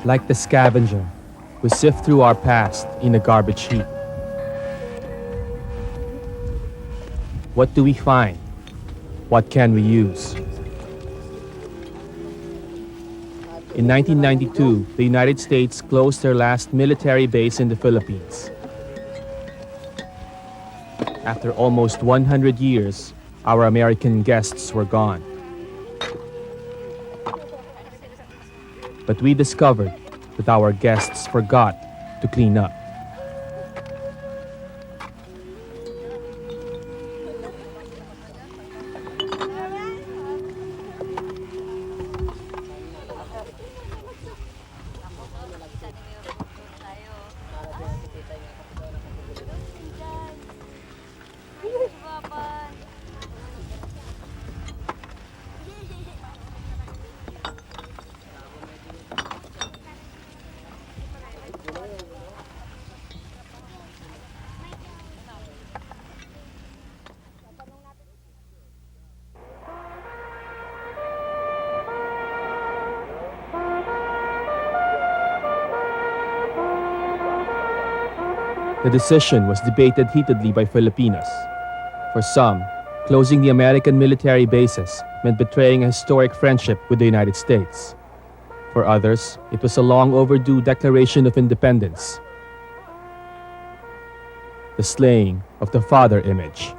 Like the scavenger, we sift through our past in a garbage heap. What do we find? What can we use? In 1992, the United States closed their last military base in the Philippines. After almost 100 years, our American guests were gone. But we discovered that our guests forgot to clean up. The decision was debated heatedly by Filipinos. For some, closing the American military bases meant betraying a historic friendship with the United States. For others, it was a long overdue declaration of independence. The slaying of the father image.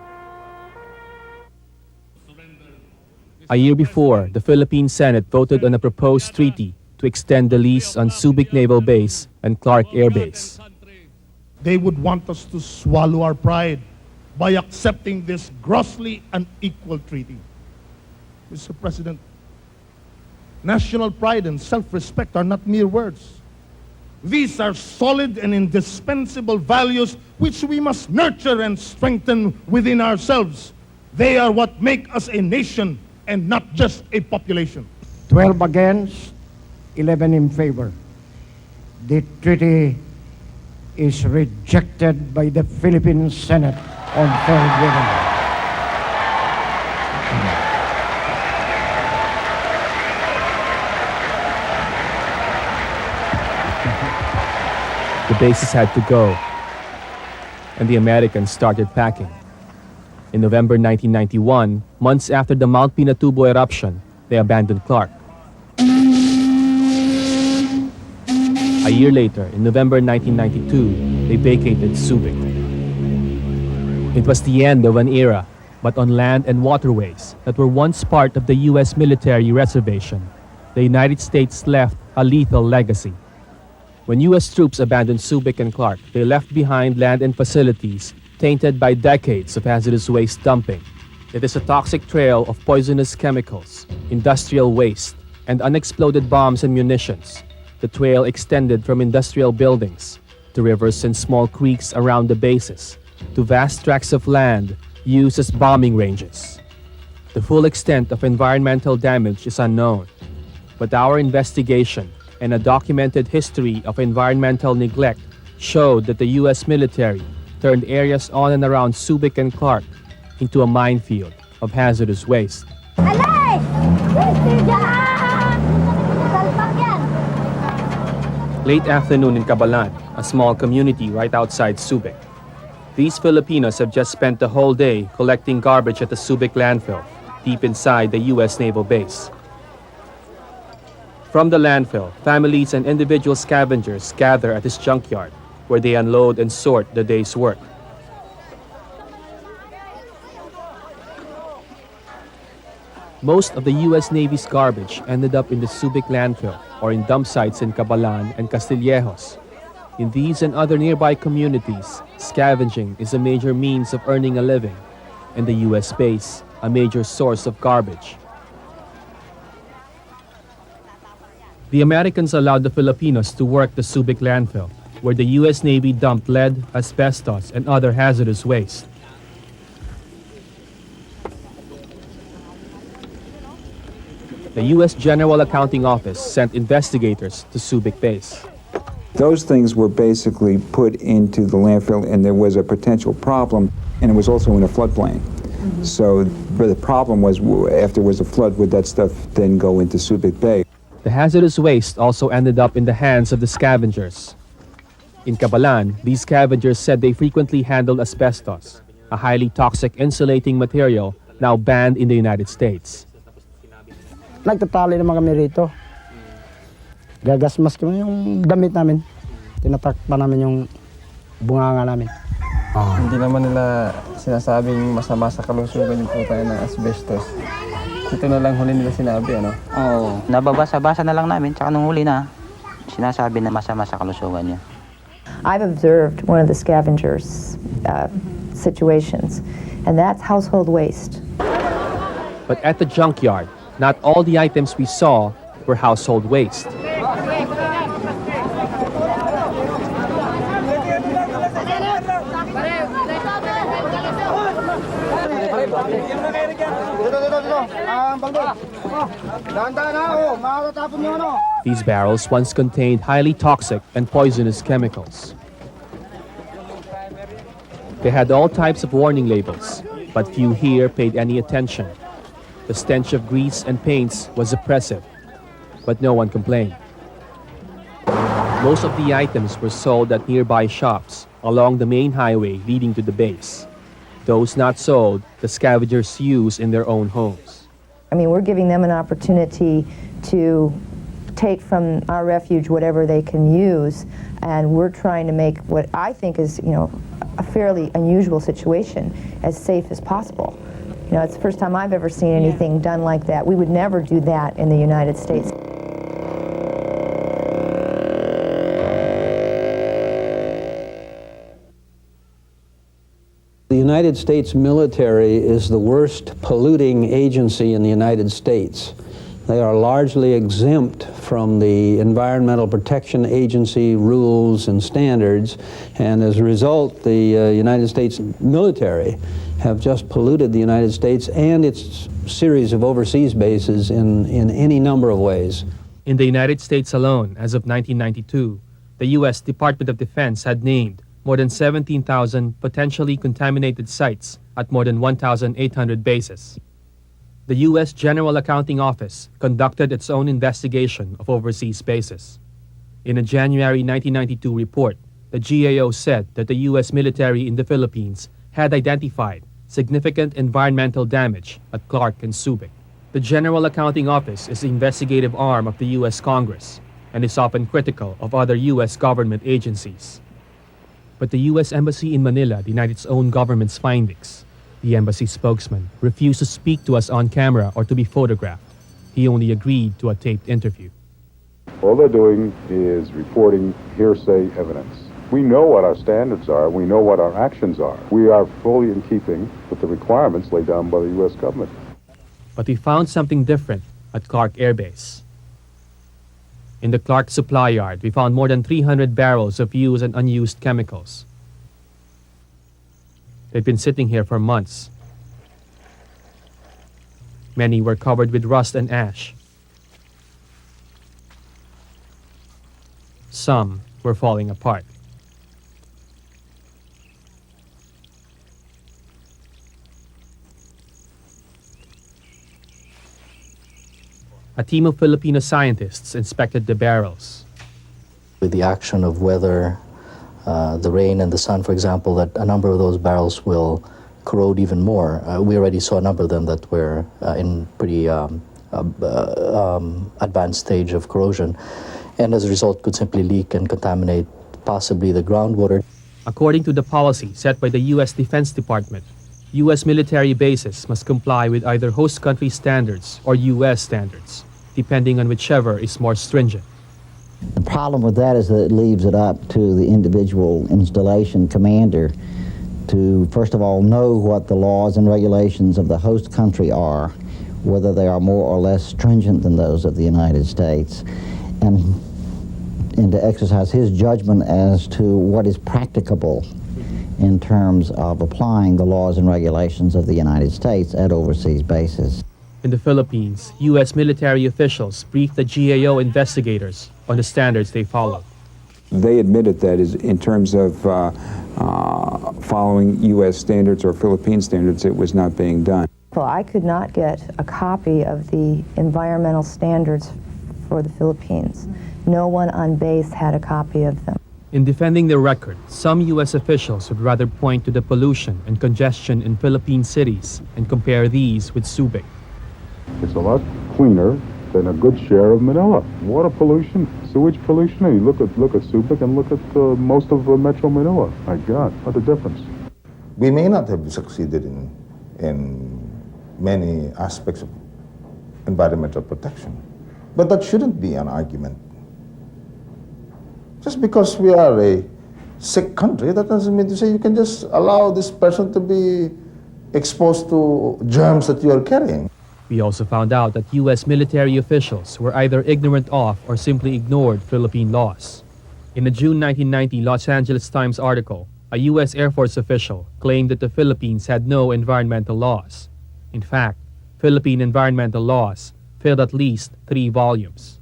A year before, the Philippine Senate voted on a proposed treaty to extend the lease on Subic Naval Base and Clark Air Base. They would want us to swallow our pride by accepting this grossly unequal treaty. Mr. President, national pride and self-respect are not mere words. These are solid and indispensable values which we must nurture and strengthen within ourselves. They are what make us a nation and not just a population. 12 against, 11 in favor. The treaty is rejected by the Philippine Senate on third reading. The bases had to go, and the Americans started packing. In November 1991, months after the Mount Pinatubo eruption, they abandoned Clark. A year later, in November 1992, they vacated Subic. It was the end of an era, but on land and waterways that were once part of the U.S. military reservation, the United States left a lethal legacy. When U.S. troops abandoned Subic and Clark, they left behind land and facilities tainted by decades of hazardous waste dumping. It is a toxic trail of poisonous chemicals, industrial waste, and unexploded bombs and munitions. The trail extended from industrial buildings to rivers and small creeks around the bases to vast tracts of land used as bombing ranges. The full extent of environmental damage is unknown, but our investigation and a documented history of environmental neglect showed that the U.S. military turned areas on and around Subic and Clark into a minefield of hazardous waste. Late afternoon in Cabalan, a small community right outside Subic. These Filipinos have just spent the whole day collecting garbage at the Subic landfill, deep inside the U.S. Naval Base. From the landfill, families and individual scavengers gather at this junkyard, where they unload and sort the day's work. Most of the U.S. Navy's garbage ended up in the Subic landfill or in dump sites in Cabalan and Castillejos. In these and other nearby communities, scavenging is a major means of earning a living, and the U.S. base, a major source of garbage. The Americans allowed the Filipinos to work the Subic landfill, where the U.S. Navy dumped lead, asbestos, and other hazardous waste. The U.S. General Accounting Office sent investigators to Subic Base. Those things were basically put into the landfill, and there was a potential problem, and it was also in a floodplain. So but the problem was, after there was a flood, would that stuff then go into Subic Bay? The hazardous waste also ended up in the hands of the scavengers. In Cabalan, these scavengers said they frequently handled asbestos, a highly toxic insulating material now banned in the United States. Nagtatali naman kami rito. Gagasmas kami yung damit namin. Tinatakpan namin yung bunganga namin. Hindi naman nila sinasabing masama sa kalusugan yung puta ng asbestos. Ito na lang huli nila sinabi, ano? Oo. Nababasa-basa na lang namin, tsaka nung huli na, sinasabi na masama sa kalusugan niya. I've observed one of the scavengers situations, and that's household waste. But at the junkyard, not all the items we saw were household waste. These barrels once contained highly toxic and poisonous chemicals. They had all types of warning labels, but few here paid any attention. The stench of grease and paints was oppressive, but no one complained. Most of the items were sold at nearby shops along the main highway leading to the base. Those not sold, the scavengers use in their own homes. I mean, we're giving them an opportunity to take from our refuge whatever they can use, and we're trying to make what I think is, a fairly unusual situation as safe as possible. It's the first time I've ever seen anything done like that. We would never do that in the United States. The United States military is the worst polluting agency in the United States. They are largely exempt from the Environmental Protection Agency rules and standards, and as a result, the United States military have just polluted the United States and its series of overseas bases in any number of ways. In the United States alone, as of 1992, the U.S. Department of Defense had named more than 17,000 potentially contaminated sites at more than 1,800 bases. The U.S. General Accounting Office conducted its own investigation of overseas bases. In a January 1992 report, the GAO said that the U.S. military in the Philippines had identified significant environmental damage at Clark and Subic. The General Accounting Office is the investigative arm of the U.S. Congress and is often critical of other U.S. government agencies. But the U.S. Embassy in Manila denied its own government's findings. The embassy spokesman refused to speak to us on camera or to be photographed. He only agreed to a taped interview. All they're doing is reporting hearsay evidence. We know what our standards are. We know what our actions are. We are fully in keeping with the requirements laid down by the U.S. government. But we found something different at Clark Air Base. In the Clark supply yard, we found more than 300 barrels of used and unused chemicals. They'd been sitting here for months. Many were covered with rust and ash. Some were falling apart. A team of Filipino scientists inspected the barrels. With the action of weather, the rain and the sun, for example, that a number of those barrels will corrode even more. We already saw a number of them that were in pretty advanced stage of corrosion, and as a result could simply leak and contaminate possibly the groundwater. According to the policy set by the U.S. Defense Department, U.S. military bases must comply with either host country standards or U.S. standards, depending on whichever is more stringent. The problem with that is that it leaves it up to the individual installation commander to, first of all, know what the laws and regulations of the host country are, whether they are more or less stringent than those of the United States, and to exercise his judgment as to what is practicable in terms of applying the laws and regulations of the United States at overseas bases. In the Philippines, U.S. military officials briefed the GAO investigators on the standards they followed. They admitted that in terms of following U.S. standards or Philippine standards, it was not being done. Well, I could not get a copy of the environmental standards for the Philippines. No one on base had a copy of them. In defending their record, some U.S. officials would rather point to the pollution and congestion in Philippine cities and compare these with Subic. It's a lot cleaner than a good share of Manila. Water pollution, sewage pollution. And you look at Subic and look at most of Metro Manila. My God, what a difference. We may not have succeeded in many aspects of environmental protection, but that shouldn't be an argument. Just because we are a sick country, that doesn't mean to say you can just allow this person to be exposed to germs that you are carrying. We also found out that U.S. military officials were either ignorant of or simply ignored Philippine laws. In a June 1990 Los Angeles Times article, a U.S. Air Force official claimed that the Philippines had no environmental laws. In fact, Philippine environmental laws filled at least 3 volumes.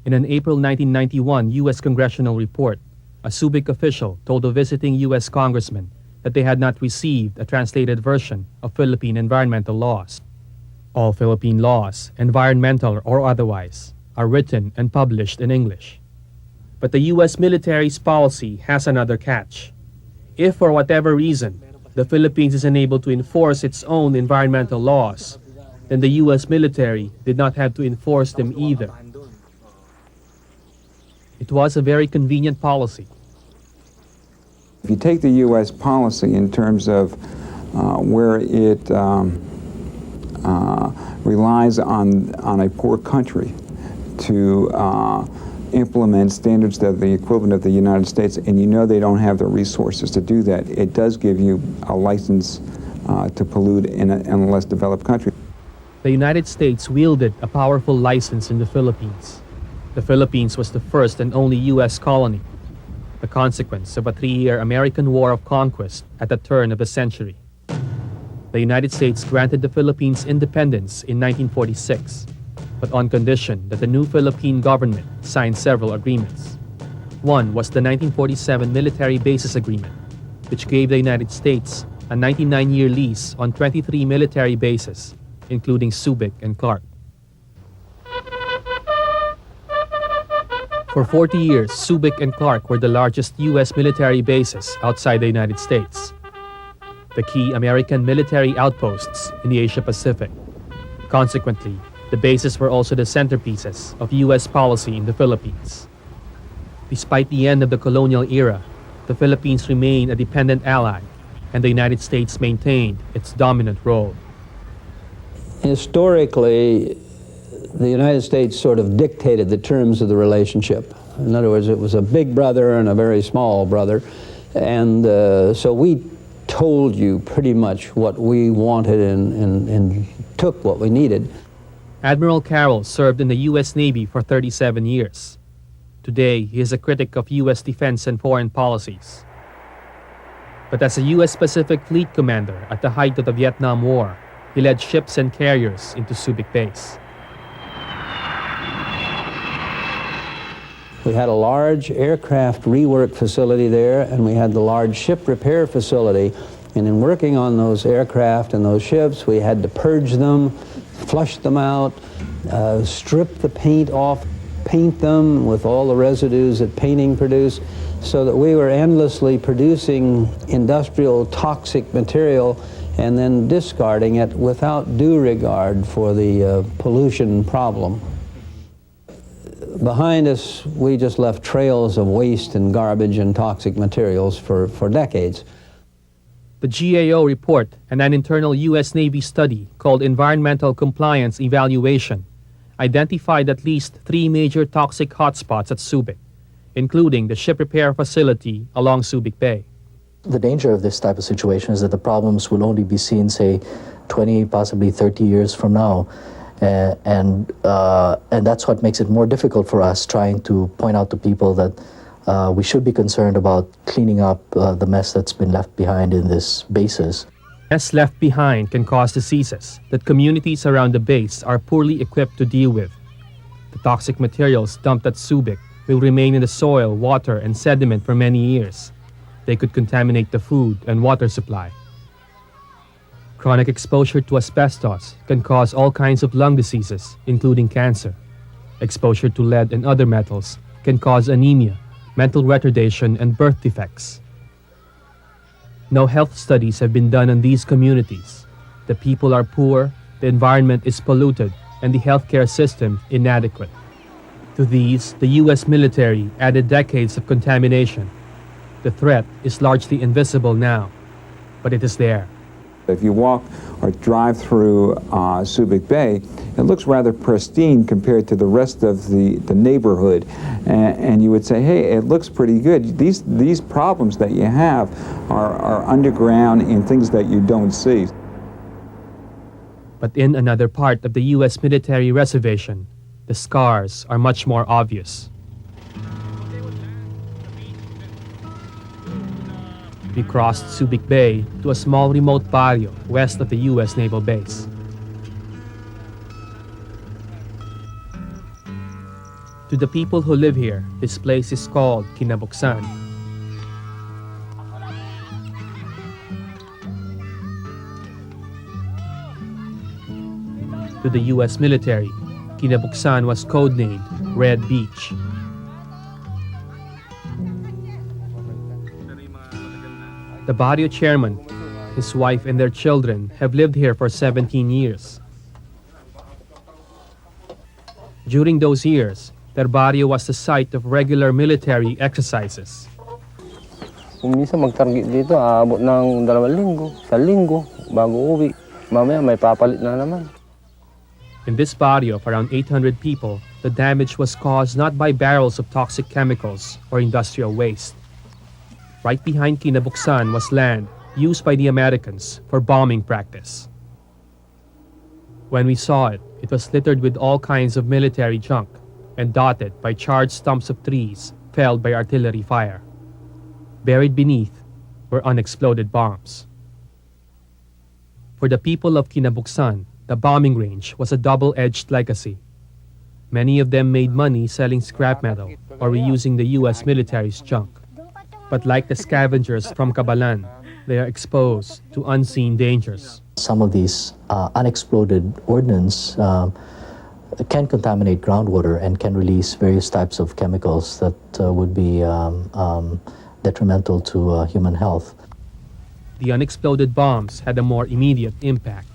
In an April 1991 U.S. congressional report, a Subic official told a visiting U.S. congressman that they had not received a translated version of Philippine environmental laws. All Philippine laws, environmental or otherwise, are written and published in English. But the U.S. military's policy has another catch. If for whatever reason, the Philippines is unable to enforce its own environmental laws, then the U.S. military did not have to enforce them either. It was a very convenient policy. If you take the U.S. policy in terms of where it relies on a poor country to implement standards that are the equivalent of the United States, and you know they don't have the resources to do that, it does give you a license to pollute in a less developed country. The United States wielded a powerful license in the Philippines. The Philippines was the first and only U.S. colony, the consequence of a 3-year American War of Conquest at the turn of the century. The United States granted the Philippines independence in 1946, but on condition that the new Philippine government signed several agreements. One was the 1947 Military Bases Agreement, which gave the United States a 99-year lease on 23 military bases, including Subic and Clark. For 40 years, Subic and Clark were the largest U.S. military bases outside the United States, the key American military outposts in the Asia-Pacific. Consequently, the bases were also the centerpieces of U.S. policy in the Philippines. Despite the end of the colonial era, the Philippines remained a dependent ally, and the United States maintained its dominant role. Historically, the United States sort of dictated the terms of the relationship. In other words, it was a big brother and a very small brother. And so we told you pretty much what we wanted and took what we needed. Admiral Carroll served in the U.S. Navy for 37 years. Today, he is a critic of U.S. defense and foreign policies. But as a U.S. Pacific Fleet commander at the height of the Vietnam War, he led ships and carriers into Subic Base. We had a large aircraft rework facility there, and we had the large ship repair facility. And in working on those aircraft and those ships, we had to purge them, flush them out, strip the paint off, paint them with all the residues that painting produced, so that we were endlessly producing industrial toxic material and then discarding it without due regard for the pollution problem. Behind us, we just left trails of waste and garbage and toxic materials for decades. The GAO report and an internal U.S. Navy study called Environmental Compliance Evaluation identified at least 3 major toxic hotspots at Subic, including the ship repair facility along Subic Bay. The danger of this type of situation is that the problems will only be seen, say, 20, possibly 30 years from now. And that's what makes it more difficult for us trying to point out to people that we should be concerned about cleaning up the mess that's been left behind in this bases. Mess left behind can cause diseases that communities around the base are poorly equipped to deal with. The toxic materials dumped at Subic will remain in the soil, water, and sediment for many years. They could contaminate the food and water supply. Chronic exposure to asbestos can cause all kinds of lung diseases, including cancer. Exposure to lead and other metals can cause anemia, mental retardation, and birth defects. No health studies have been done on these communities. The people are poor, the environment is polluted, and the healthcare system inadequate. To these, the U.S. military added decades of contamination. The threat is largely invisible now, but it is there. If you walk or drive through Subic Bay, it looks rather pristine compared to the rest of the neighborhood. And you would say, hey, it looks pretty good. These problems that you have are underground in things that you don't see. But in another part of the U.S. military reservation, the scars are much more obvious. We crossed Subic Bay to a small remote barrio west of the U.S. Naval Base. To the people who live here, this place is called Kinabuksan. To the U.S. military, Kinabuksan was codenamed Red Beach. The barrio chairman, his wife, and their children have lived here for 17 years. During those years, their barrio was the site of regular military exercises. Kung minsan mag-target dito, aabot ng 2 linggo, 1 linggo, bago uwi. Mamaya may papalit na naman. In this barrio of around 800 people, the damage was caused not by barrels of toxic chemicals or industrial waste. Right behind Kinabuksan was land used by the Americans for bombing practice. When we saw it, it was littered with all kinds of military junk and dotted by charred stumps of trees felled by artillery fire. Buried beneath were unexploded bombs. For the people of Kinabuksan, the bombing range was a double-edged legacy. Many of them made money selling scrap metal or reusing the U.S. military's junk. But like the scavengers from Cabalan, they are exposed to unseen dangers. Some of these unexploded ordnance can contaminate groundwater and can release various types of chemicals that would be detrimental to human health. The unexploded bombs had a more immediate impact.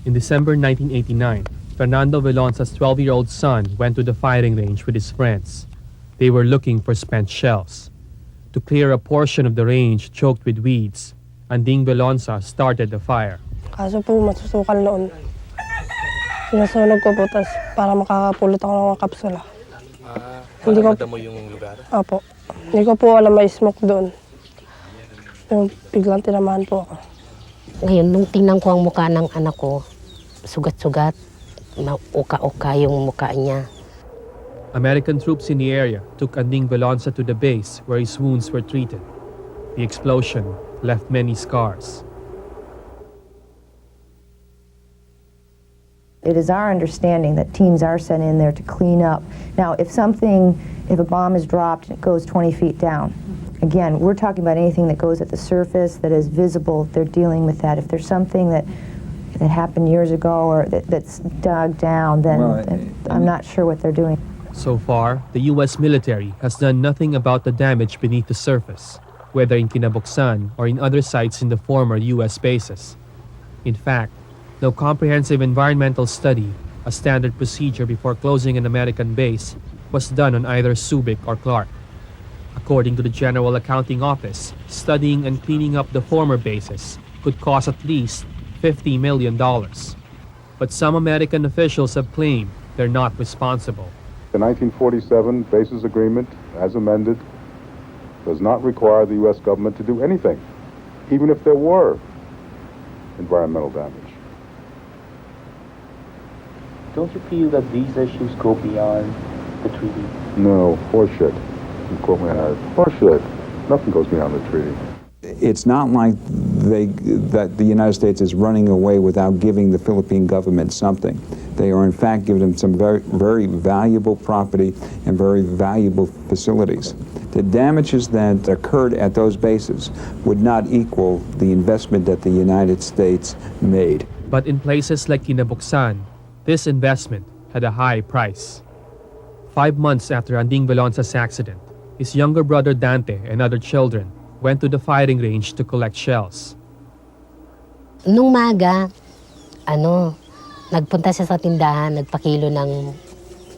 In December 1989, Fernando Velonza's 12-year-old son went to the firing range with his friends. They were looking for spent shells. To clear a portion of the range choked with weeds, Anding Velonza started the fire. Kaso po masusukan noon. Sinusunog ko po para makakapulot ako ng mga kapsula. Hindi ko mo yung lugar? Opo. Hindi ko po alam may smoke doon. Yung biglang tinamaan po ako. Ngayon, nung tingnan ko ang mukha ng anak ko, sugat-sugat, uka-uka yung mukha niya. American troops in the area took Anding Velonza to the base where his wounds were treated. The explosion left many scars. It is our understanding that teams are sent in there to clean up. Now, if a bomb is dropped and it goes 20 feet down, again, we're talking about anything that goes at the surface that is visible, they're dealing with that. If there's something that happened years ago or that's dug down, then I'm not sure what they're doing. So far, the U.S. military has done nothing about the damage beneath the surface, whether in Kinabuksan or in other sites in the former U.S. bases. In fact, no comprehensive environmental study, a standard procedure before closing an American base, was done on either Subic or Clark. According to the General Accounting Office, studying and cleaning up the former bases could cost at least $50 million. But some American officials have claimed they're not responsible. The 1947 Bases Agreement, as amended, does not require the U.S. government to do anything, even if there were environmental damage. Don't you feel that these issues go beyond the treaty? No, horseshit. You quote me hard. Horseshit. Nothing goes beyond the treaty. It's not like that the United States is running away without giving the Philippine government something. They are in fact giving them some very, very valuable property and very valuable facilities. The damages that occurred at those bases would not equal the investment that the United States made. But in places like Kinabuksan, this investment had a high price. 5 months after Anding Velonsa's accident, his younger brother Dante and other children went to the firing range to collect shells. Nung maga, nagpunta siya sa tindahan, nagpakilo ng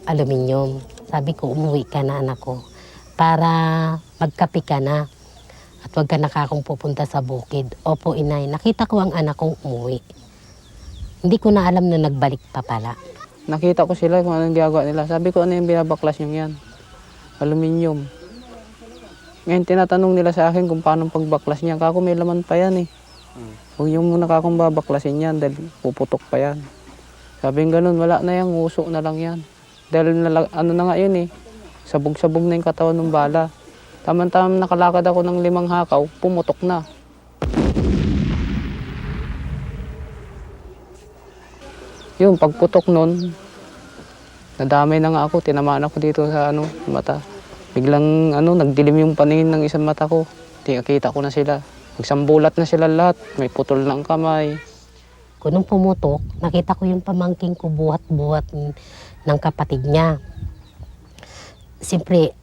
aluminium. Sabi ko, umuwi ka na anak ko para magkape ka na at huwag ka nakakong pupunta sa bukid. Opo inay, nakita ko ang anak kong umuwi. Hindi ko na alam na nagbalik pa pala. Nakita ko sila kung anong ginagawa nila. Sabi ko, ano yung binabaklas yung yan? Aluminium. Ngayon, tinatanong nila sa akin kung paano pagbaklas niya. Kako may laman pa yan eh. Huwag yung muna kakong babaklasin yan dahil puputok pa yan. Sabi ng ganun, wala na yan, uso na lang yan. Dahil ano na nga yun eh, sabog-sabog na yung katawan ng bala. Tamang-tamang nakalakad ako ng 5 hakaw, pumutok na. Yung pagputok nun, nadamay na nga ako, tinamaan ako dito sa mata. Biglang nagdilim yung paningin ng isang mata ko. Nakita ko na sila. Nagsambulat na sila lahat, may putol ng kamay. Nung pumutok, nakita ko yung pamangking ko buhat-buhat ng kapatid niya. Siyempre,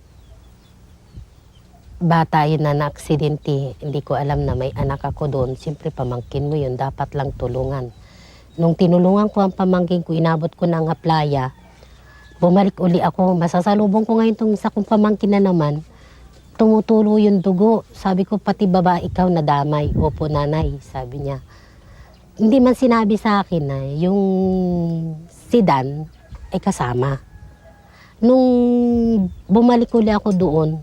bata yun na na-aksidente. Hindi ko alam na may anak ako doon. Siyempre, pamangkin mo yun, dapat lang tulungan. Nung tinulungan ko ang pamangkin ko, inabot ko ng playa, bumalik uli ako. Masasalubong ko ngayon itong sa kong pamangkin na naman, tumutulo yung dugo. Sabi ko, pati baba, ikaw nadamay. Opo, nanay, sabi niya. Hindi man sinabi sa akin na yung sedan ay kasama. Nung bumalik uli ako doon,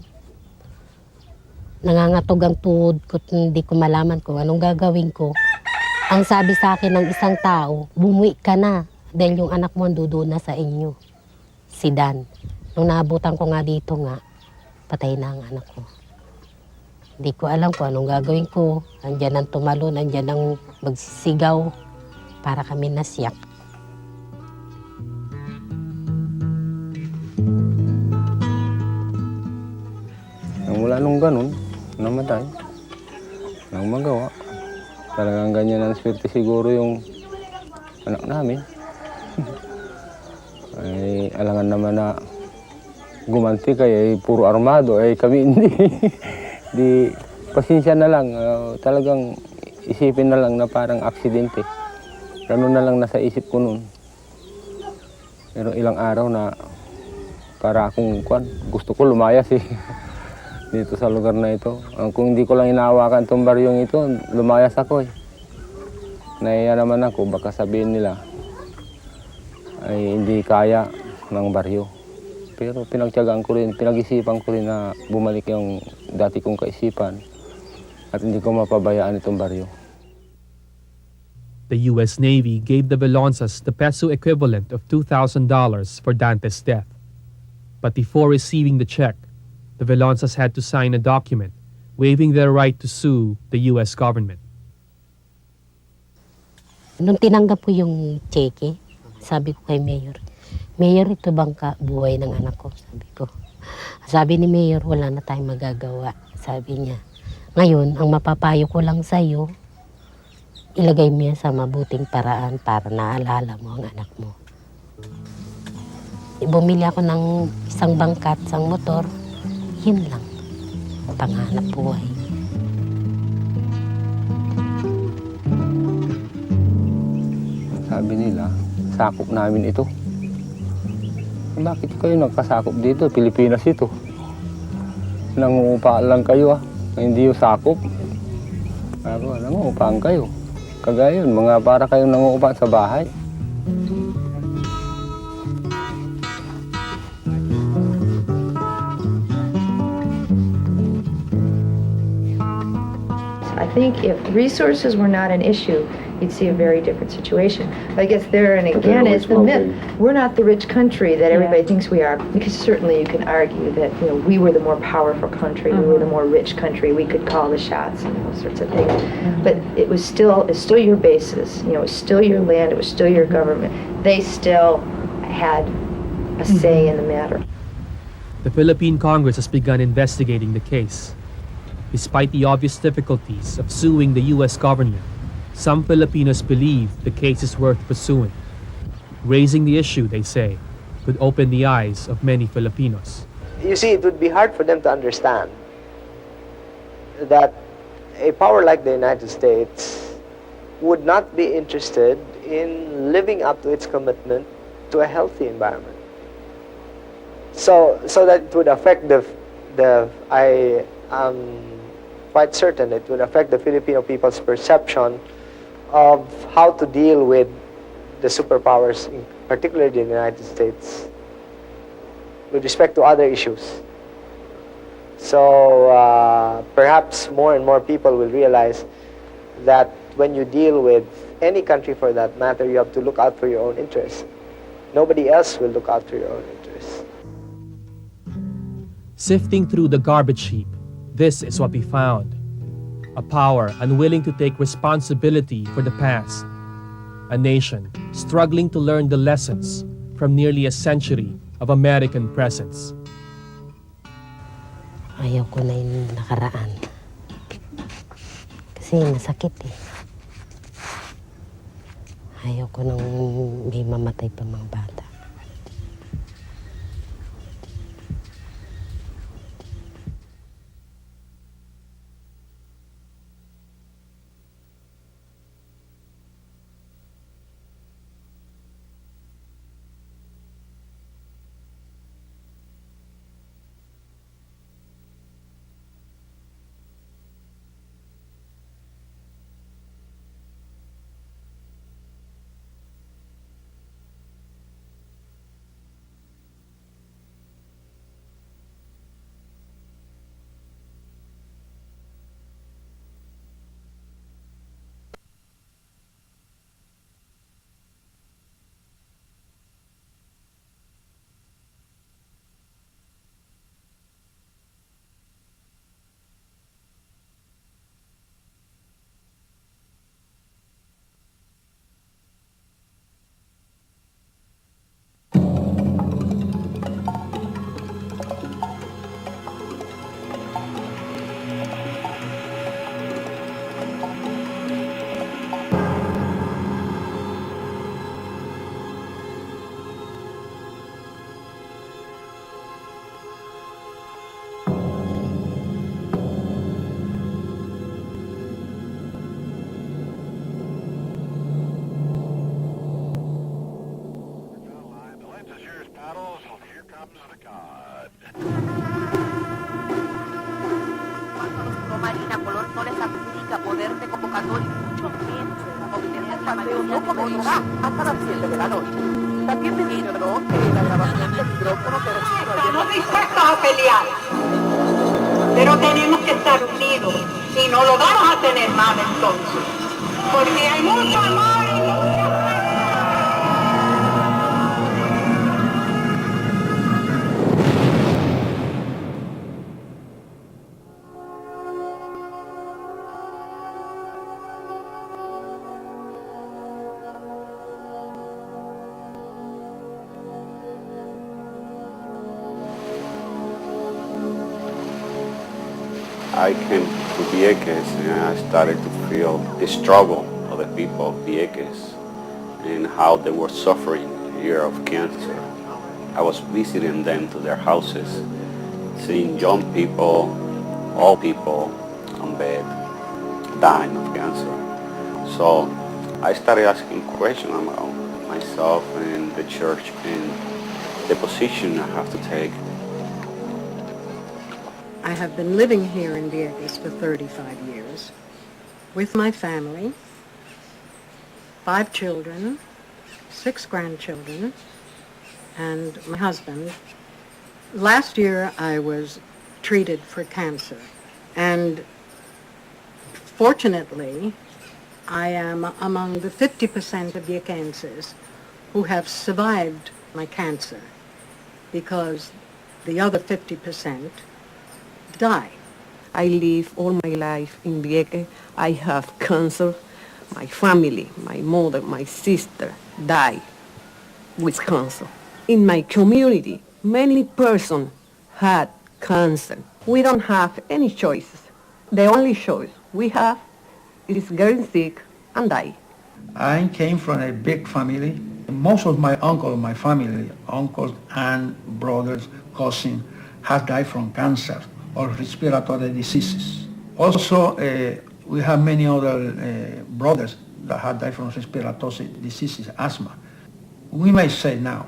nangangatog ang tuhod ko, hindi ko malaman kung anong gagawin ko. Ang sabi sa akin ng isang tao, bumuwi ka na dahil yung anak mo andoon na sa inyo. Sedan. Nung naabutan ko nga dito nga, patay na ang anak ko. Hindi ko alam kung anong gagawin ko. Andyan ang tumalon, andyan ang magsisigaw para kami nasiyak. Mula nung ganun, namatay. Nang magawa. Talagang ganyan ang swerte siguro yung anak namin. Ay, alangan naman na gumanti kayo, ay puro armado, ay kami hindi. Di, pasensya na lang, talagang isipin na lang na parang aksidente. Ganun na lang nasa isip ko noon. Pero ilang araw na para akong gusto ko lumayas eh. Dito sa lugar na ito. Kung hindi ko lang inahawakan itong baryong ito, lumayas ako eh. Nahiya naman ako, baka sabihin nila ay hindi kaya ng baryo. Pero pinagtiyagaan ko rin, pinag-isipan ko rin na bumalik yung dati kong kaisipan at hindi ko mapabayaan itong baryo. The U.S. Navy gave the Velonsas the peso equivalent of $2,000 for Dante's death. But before receiving the check, the Velonsas had to sign a document waiving their right to sue the U.S. government. Nung tinanggap ko yung cheque, sabi ko kay Mayor, Mayor, ito bang buhay ng anak ko? Sabi ko. Sabi ni Mayor, wala na tayong magagawa. Sabi niya, ngayon, ang mapapayo ko lang sa'yo, ilagay mo yan sa mabuting paraan para naalala mo ang anak mo. Bumili ako ng isang bangkat, isang motor, yun lang, panghanap buhay. Sabi nila, sakop namin ito. Bakit kayo nagkasakop dito? Pilipinas ito. Nangungupa lang kayo hindi yung sakop. Nangungupahan kayo. Kagaya yun, mga para kayong nangungupa sa bahay. I think if resources were not an issue, you'd see a very different situation. But I guess there, and again, is the myth. We're not the rich country that everybody thinks we are, because certainly you can argue that we were the more powerful country, we were the more rich country, we could call the shots and those sorts of things. But it's still your basis, it was still your land, it was still your government. They still had a say in the matter. The Philippine Congress has begun investigating the case. Despite the obvious difficulties of suing the U.S. government, some Filipinos believe the case is worth pursuing. Raising the issue, they say, could open the eyes of many Filipinos. You see, it would be hard for them to understand that a power like the United States would not be interested in living up to its commitment to a healthy environment. So that it would affect I am quite certain it would affect the Filipino people's perception of how to deal with the superpowers, particularly the United States, with respect to other issues. So perhaps more and more people will realize that when you deal with any country for that matter, you have to look out for your own interests. Nobody else will look out for your own interests. Sifting through the garbage heap, this is what we found. A power unwilling to take responsibility for the past. A nation struggling to learn the lessons from nearly a century of American presence. Ayaw ko na yung nakaraan. Kasi masakit eh. Ayaw ko nang may mamatay pa mga bata. Estamos dispuestos a pelear, pero tenemos que estar unidos y no lo vamos a tener mal entonces, porque hay mucho amor y mucha... I came to Vieques and I started to feel the struggle of the people of Vieques and how they were suffering here of cancer. I was visiting them to their houses, seeing young people, old people on bed, dying of cancer. So I started asking questions about myself and the church and the position I have to take. I have been living here in Vieques for 35 years with my family, 5 children, 6 grandchildren, and my husband. Last year I was treated for cancer, and fortunately I am among the 50% of Viequenses who have survived my cancer, because the other 50% die. I live all my life in Vieques. I have cancer. My family, my mother, my sister died with cancer. In my community, many persons had cancer. We don't have any choices. The only choice we have is getting sick and die. I came from a big family, Most of my family, uncles and brothers, cousins, have died from cancer or respiratory diseases. Also, we have many other brothers that have died from respiratory diseases, asthma. We may say now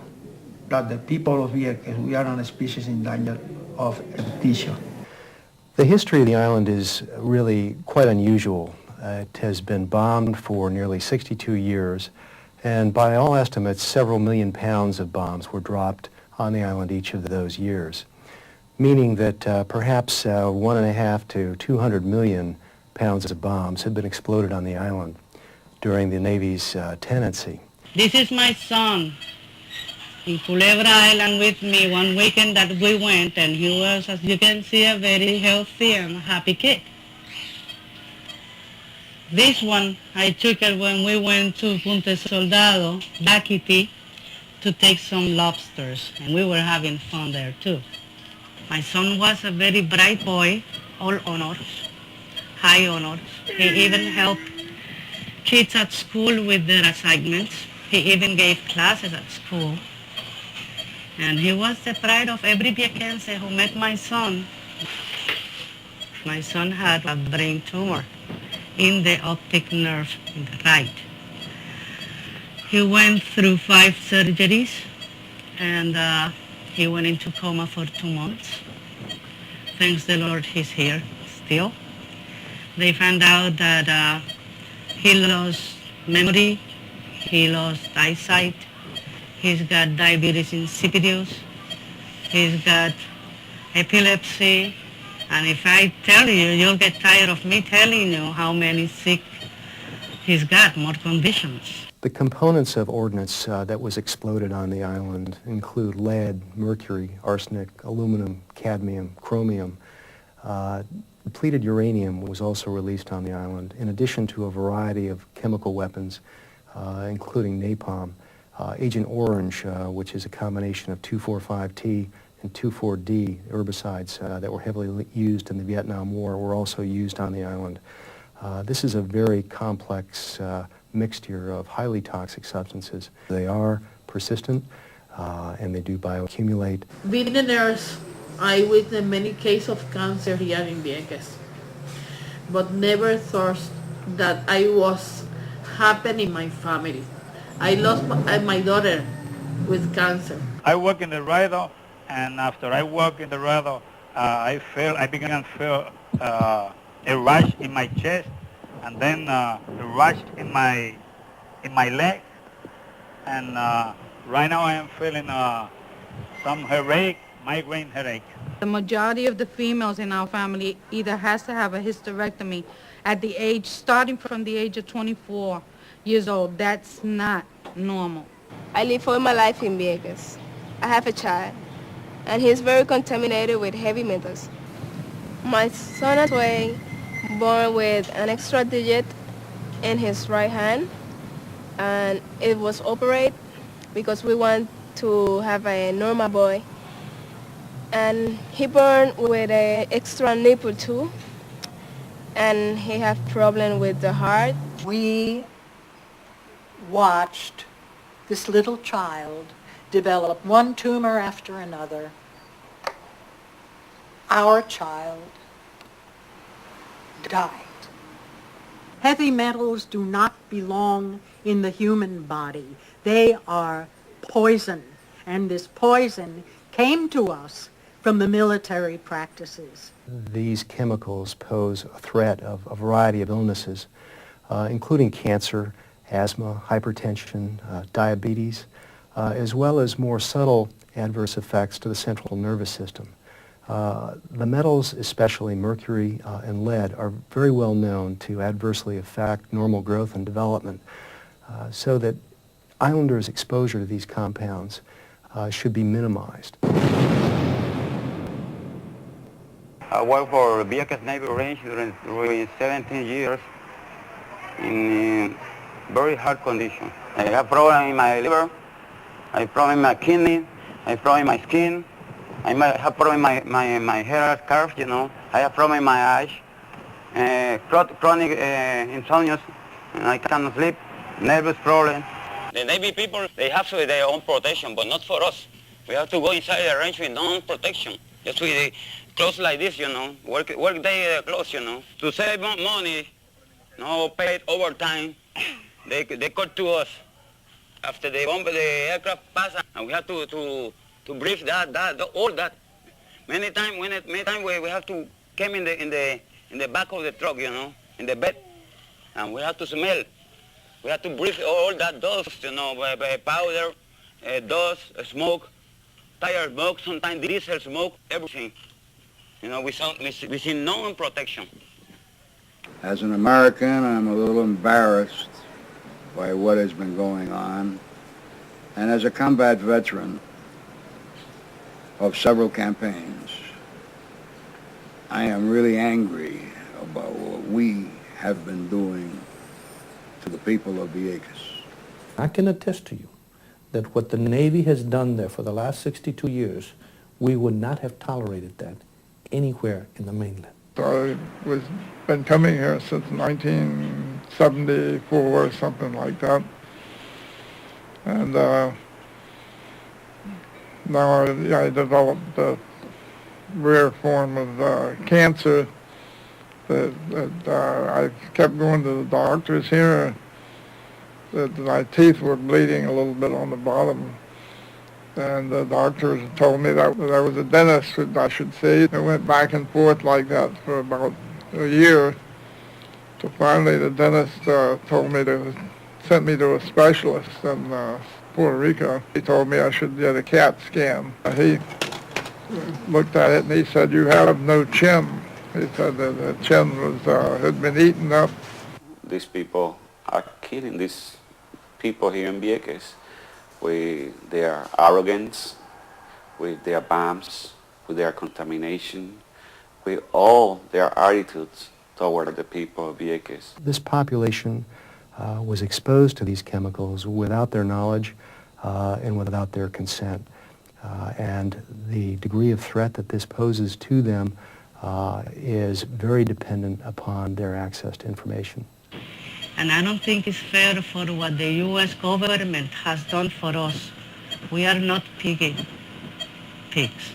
that the people of Vieques, we are a species in danger of extinction. The history of the island is really quite unusual. It has been bombed for nearly 62 years, and by all estimates, several million pounds of bombs were dropped on the island each of those years, meaning that perhaps 1.5 to 200 million pounds of bombs have been exploded on the island during the Navy's tenancy. This is my son in Culebra Island with me one weekend that we went, and he was, as you can see, a very healthy and happy kid. This one, I took it when we went to Punta Soldado, Daquiti, to take some lobsters, and we were having fun there too. My son was a very bright boy, all honors, high honors. He even helped kids at school with their assignments. He even gave classes at school. And he was the pride of every Viequense who met my son. My son had a brain tumor in the optic nerve in the right. He went through 5 surgeries, and he went into coma for 2 months. Thanks the Lord, he's here still. They found out that he lost memory, he lost eyesight, he's got diabetes insipidus, he's got epilepsy, and if I tell you, you'll get tired of me telling you how many sick he's got, more conditions. The components of ordnance that was exploded on the island include lead, mercury, arsenic, aluminum, cadmium, chromium. Depleted uranium was also released on the island, in addition to a variety of chemical weapons, including napalm. Agent Orange, which is a combination of 2,4,5-T and 2,4-D herbicides that were heavily used in the Vietnam War, were also used on the island. This is a very complex mixture of highly toxic substances. They are persistent and they do bioaccumulate. Being a nurse, I witnessed many cases of cancer here in Vieques, but never thought that I was happening in my family. I lost my daughter with cancer. I work in the radio, and after I work in the radio, I began to feel a rush in my chest, and then a rush in my leg, and right now I am feeling some headache, migraine headache. The majority of the females in our family either has to have a hysterectomy at the age, starting from the age of 24 years old. That's not normal. I live all my life in Vieques. I have a child, and he's very contaminated with heavy metals. My son is born with an extra digit in his right hand, and it was operated because we want to have a normal boy. And he born with an extra nipple too, and he have problem with the heart. We watched this little child develop one tumor after another. Our child died. Heavy metals do not belong in the human body. They are poison, and this poison came to us from the military practices. These chemicals pose a threat of a variety of illnesses, including cancer, asthma, hypertension, diabetes, as well as more subtle adverse effects to the central nervous system. The metals, especially mercury and lead, are very well known to adversely affect normal growth and development, so that islanders' exposure to these compounds should be minimized. I worked for Vieques Navy Range during 17 years in very hard conditions. I have problem in my liver, I have problem in my kidney, I have problem in my skin, I might have problem in my hair scarf, you know. I have problem in my eyes, chronic insomnia, I cannot sleep, nervous problem, The Navy people, they have their own protection, but not for us. We have to go inside the range with no protection. Just with the clothes like this, you know, work day clothes, you know. To save money, no paid overtime, they cut to us. After they bomb the aircraft pass, and we have to brief all that. Many times we have to come in the back of the truck, you know, in the bed, and we have to smell. We have to breathe all that dust, you know, by powder, dust, smoke, tire smoke, sometimes diesel smoke, everything. You know, we see no protection. As an American, I'm a little embarrassed by what has been going on. And as a combat veteran of several campaigns, I am really angry about what we have been doing to the people of Vieques. I can attest to you that what the Navy has done there for the last 62 years, we would not have tolerated that anywhere in the mainland. I was been coming here since 1974 or something like that. And now I developed a rare form of cancer that I kept going to the doctors here. That my teeth were bleeding a little bit on the bottom. And the doctors told me that there was a dentist that I should see. I went back and forth like that for about a year. So finally the dentist sent me to a specialist in Puerto Rico. He told me I should get a CAT scan. He looked at it and he said, "You have no chin." He said that the chin had been eaten up. These people are killing these people here in Vieques with their arrogance, with their bombs, with their contamination, with all their attitudes toward the people of Vieques. This population was exposed to these chemicals without their knowledge and without their consent. And the degree of threat that this poses to them is very dependent upon their access to information. And I don't think it's fair for what the U.S. government has done for us. We are not guinea pigs.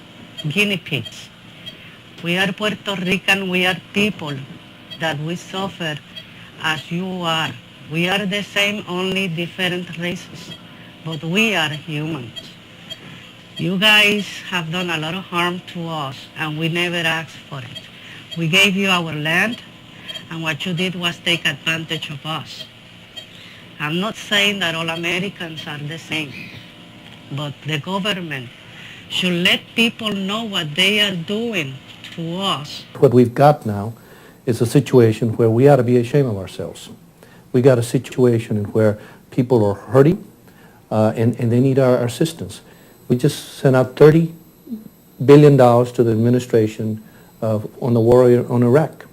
We are Puerto Rican, we are people that we suffer as you are. We are the same, only different races, but we are humans. You guys have done a lot of harm to us, and we never asked for it. We gave you our land, and what you did was take advantage of us. I'm not saying that all Americans are the same, but the government should let people know what they are doing to us. What we've got now is a situation where we ought to be ashamed of ourselves. We got a situation in where people are hurting and they need our assistance. We just sent out $30 billion to the administration on the war on Iraq.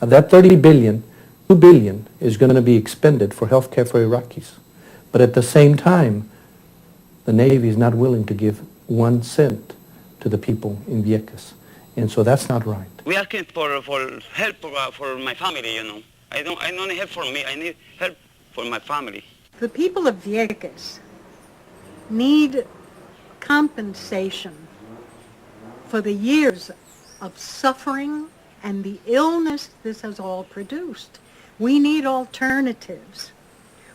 Of that $30 billion, $2 billion is going to be expended for health care for Iraqis. But at the same time, the Navy is not willing to give 1 cent to the people in Vieques. And so that's not right. We asking for help for my family, you know. I don't need help for me. I need help for my family. The people of Vieques need compensation for the years of suffering and the illness this has all produced. We need alternatives.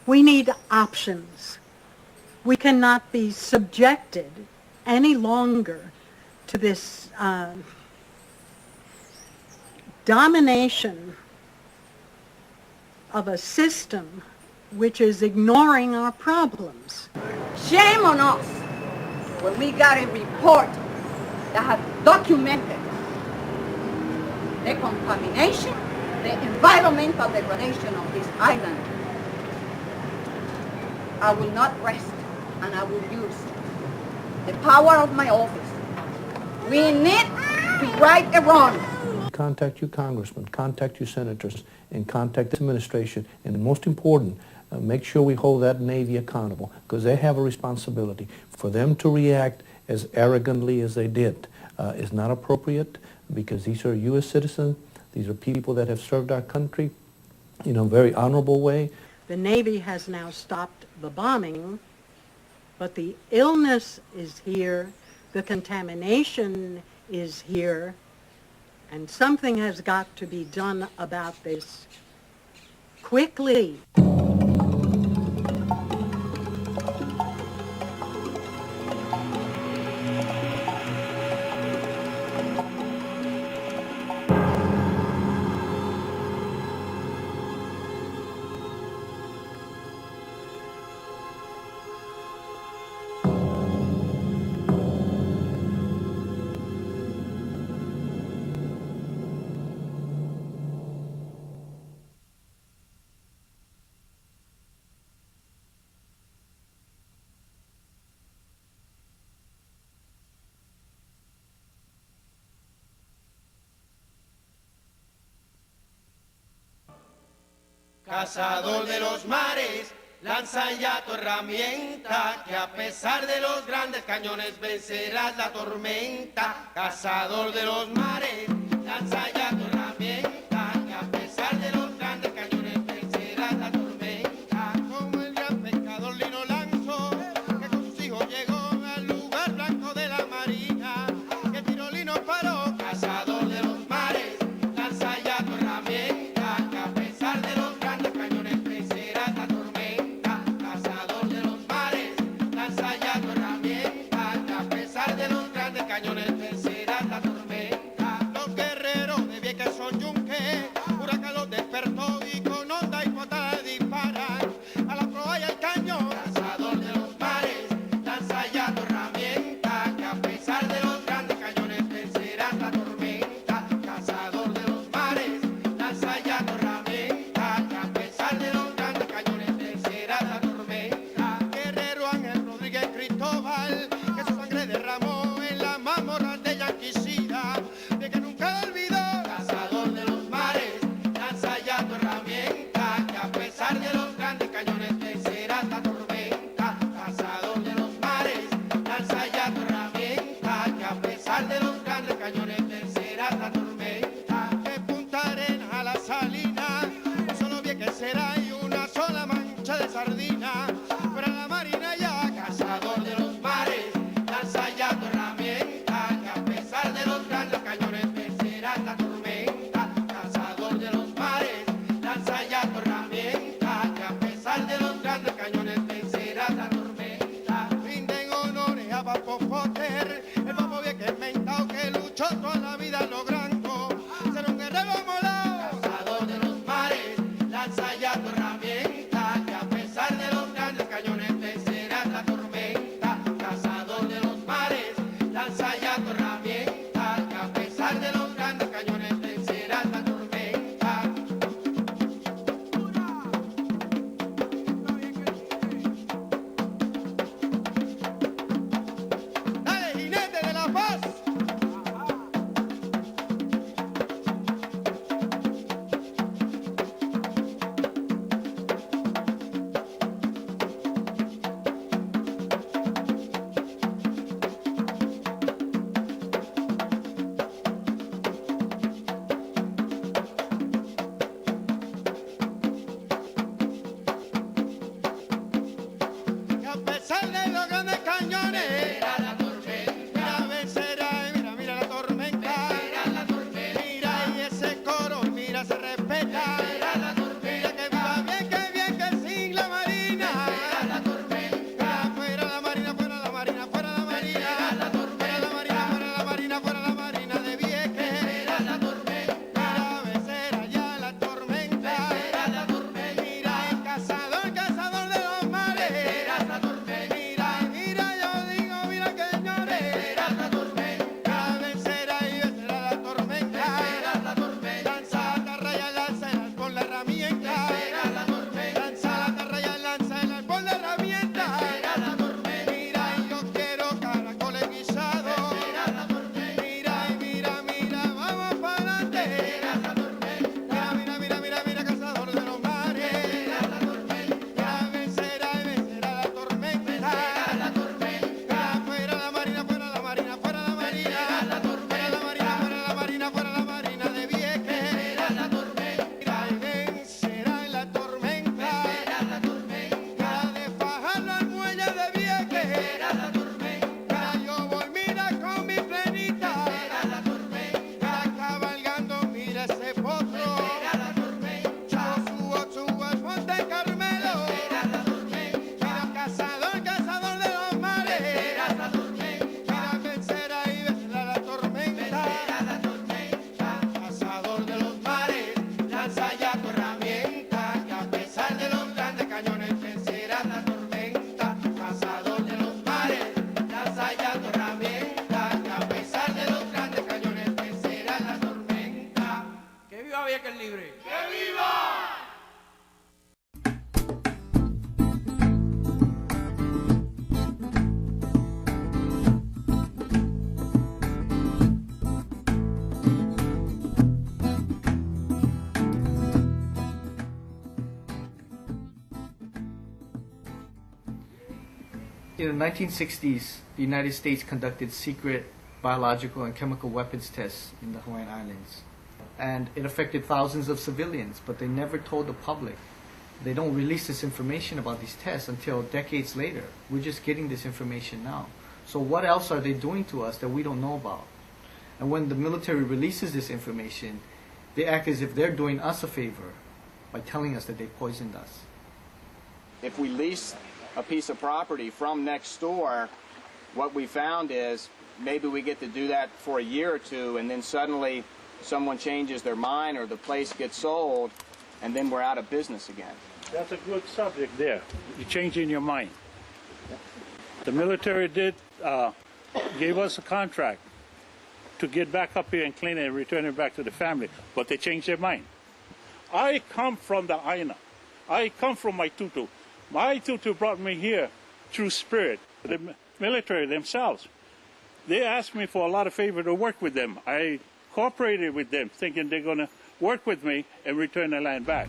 We need options. We cannot be subjected any longer to this domination of a system which is ignoring our problems. Shame on us when we got a report that has documented the contamination, the environmental degradation of this island. I will not rest, and I will use the power of my office. We need to right a wrong. Contact your congressmen, contact your senators, and contact the administration. And most important, make sure we hold that Navy accountable, because they have a responsibility. For them to react as arrogantly as they did is not appropriate, because these are U.S. citizens. These are people that have served our country in a very honorable way. The Navy has now stopped the bombing, but the illness is here, the contamination is here, and something has got to be done about this quickly. Cazador de los mares, lanza ya tu herramienta, que a pesar de los grandes cañones vencerás la tormenta. Cazador de los mares, lanza ya tu herramienta, que a pesar de los grandes cañones vencerás la tormenta. Como el gran pescador Lino Lanzo, que con sus hijos llegó al lugar blanco de la marina, que tiró Lino paró. Cazador de los mares, lanza ya tu herramienta, que a pesar de los grandes cañones vencerás la tormenta. Cazador de los mares, lanza ya tu herramienta, que a pesar de los grandes cañones vencerás la tormenta. Los guerreros de Vieques son yunque, huracán los despertó y con onda y patada disparan a la proa y al cañón. Cazador de los mares, lanza ya tu herramienta, que a pesar de los grandes cañones vencerás la tormenta. Cazador de los mares, lanza ya tu herramienta, que a pesar de los grandes cañones vencerás la tormenta. Guerrero Ángel Rodríguez Cristóbal, que su sangre derramó en la mazmorra de Yanquisida, de que nunca olvidó. Cazador de los mares, lanza ya tu herramienta, que a pesar de los grandes cañones vencerás la tormenta. Cazador de los mares, lanza ya tu herramienta, que a pesar de los grandes cañones vencerás la tormenta. De Punta Arenas a la Salina, un solo Vieques será y una sola mancha de sardina. Fuera la marina ya. Cazador de los mares, lanza ya tu herramienta, que a pesar de los grandes cañones vencerás la tormenta. Cazador de los mares, lanza ya tu herramienta, que a pesar de los grandes cañones vencerás la tormenta. Rinden honores a Papo Potter, el Papo Vieques mentao que luchó toda la vida logrando ser un guerrero molao. Cazador de los mares, lanza ya tu herramienta, que a pesar de los grandes libre. In the 1960s, the United States conducted secret biological and chemical weapons tests in the Hawaiian Islands. And it affected thousands of civilians, but they never told the public. They don't release this information about these tests until decades later. We're just getting this information now. So what else are they doing to us that we don't know about? And when the military releases this information, they act as if they're doing us a favor by telling us that they poisoned us. If we lease a piece of property from next door, what we found is maybe we get to do that for a year or two, and then suddenly someone changes their mind or the place gets sold, and then we're out of business again. That's a good subject there. You're changing your mind. The military gave us a contract to get back up here and clean it and return it back to the family, but they changed their mind. I come from the Aina. I come from my tutu. My tutu brought me here through spirit. The military themselves, they asked me for a lot of favor to work with them. I cooperated with them, thinking they're going to work with me and return the land back.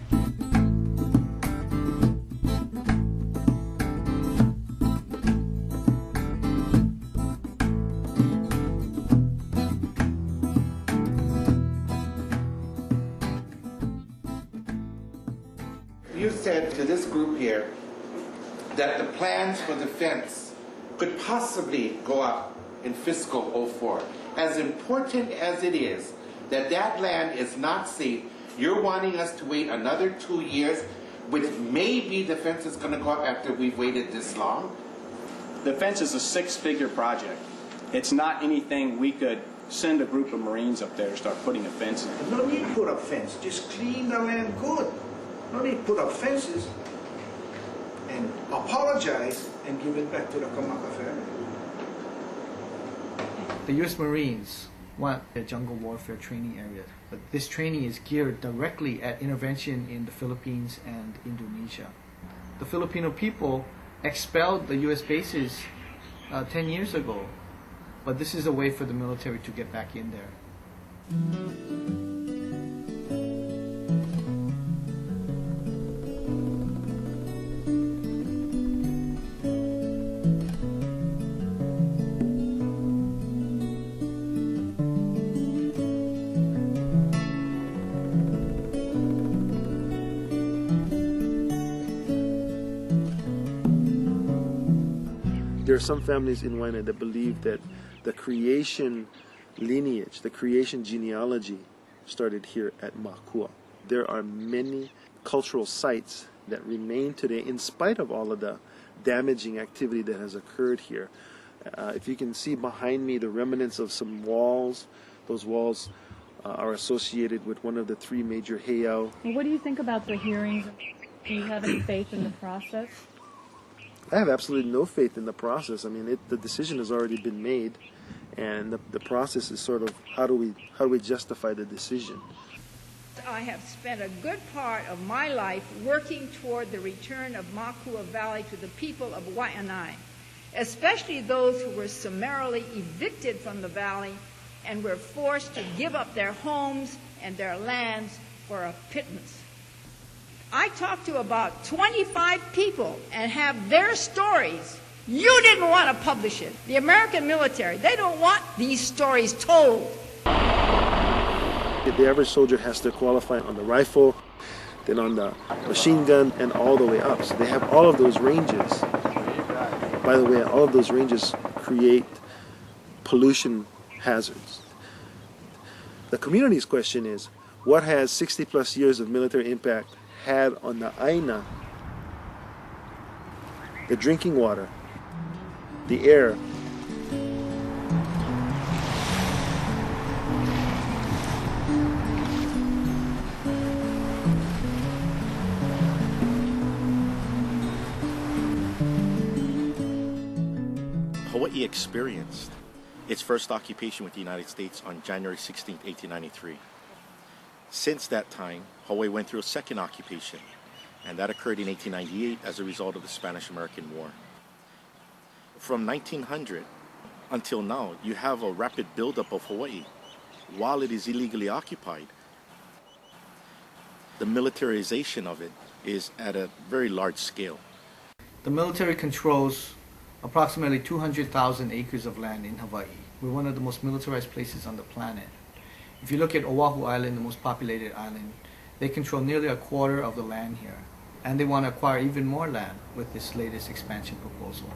You said to this group here that the plans for the fence could possibly go up in fiscal 04. As important as it is that that land is not safe, you're wanting us to wait another 2 years, which maybe the fence is going to go up after we've waited this long? The fence is a six-figure project. It's not anything we could send a group of Marines up there to start putting a fence in. No need to put up fence, just clean the land good. No need to put up fences and apologize and give it back to the Kamaka family. The U.S. Marines want a jungle warfare training area, but this training is geared directly at intervention in the Philippines and Indonesia. The Filipino people expelled the U.S. bases 10 years ago, but this is a way for the military to get back in there. There are some families in Waina that believe that the creation lineage, the creation genealogy started here at Makua. There are many cultural sites that remain today in spite of all of the damaging activity that has occurred here. If you can see behind me the remnants of some walls, those walls are associated with one of the three major heiau. What do you think about the hearings? Do you have any faith in the process? I have absolutely no faith in the process. I mean, the decision has already been made, and the process is sort of how do we justify the decision. I have spent a good part of my life working toward the return of Makua Valley to the people of Waianae, especially those who were summarily evicted from the valley and were forced to give up their homes and their lands for a pittance. I talked to about 25 people and have their stories. You didn't want to publish it. The American military, they don't want these stories told. The average soldier has to qualify on the rifle, then on the machine gun, and all the way up. So they have all of those ranges. By the way, all of those ranges create pollution hazards. The community's question is, what has 60 plus years of military impact had on the Aina, the drinking water, the air? Hawaii experienced its first occupation with the United States on January 16, 1893. Since that time, Hawaii went through a second occupation, and that occurred in 1898 as a result of the Spanish-American War. From 1900 until now, you have a rapid buildup of Hawaii. While it is illegally occupied, the militarization of it is at a very large scale. The military controls approximately 200,000 acres of land in Hawaii. We're one of the most militarized places on the planet. If you look at Oahu Island, the most populated island, they control nearly a quarter of the land here. And they want to acquire even more land with this latest expansion proposal.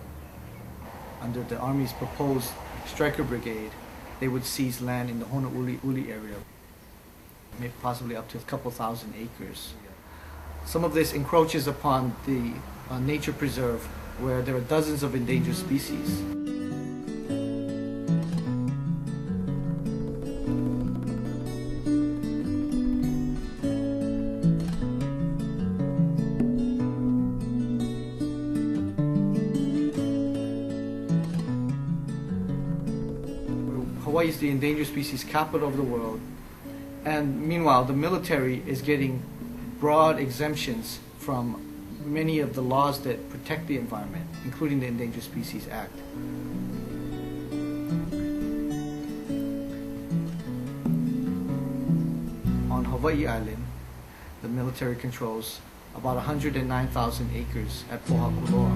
Under the Army's proposed Striker Brigade, they would seize land in the Honouliuli area, maybe possibly up to a couple thousand acres. Some of this encroaches upon the nature preserve where there are dozens of endangered species. Hawaii is the endangered species capital of the world, and meanwhile the military is getting broad exemptions from many of the laws that protect the environment, including the Endangered Species Act. On Hawaii Island, the military controls about 109,000 acres at Pohakuloa.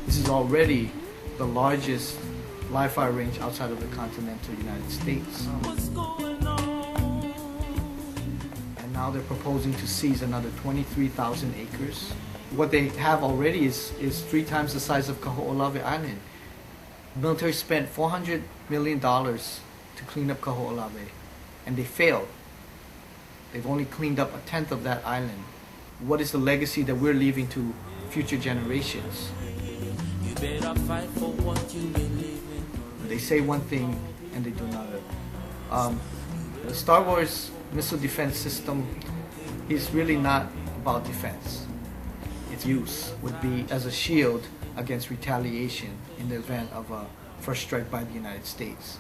This is already the largest live fire range outside of the continental United States. And now they're proposing to seize another 23,000 acres. What they have already is 3 times the size of Kaho'olawe Island. The military spent $400 million to clean up Kaho'olawe, and they failed. They've only cleaned up 1/10 of that island. What is the legacy that we're leaving to future generations? You better fight for what you believe in. They say one thing and they do another. The Star Wars missile defense system is really not about defense. Its use would be as a shield against retaliation in the event of a first strike by the United States.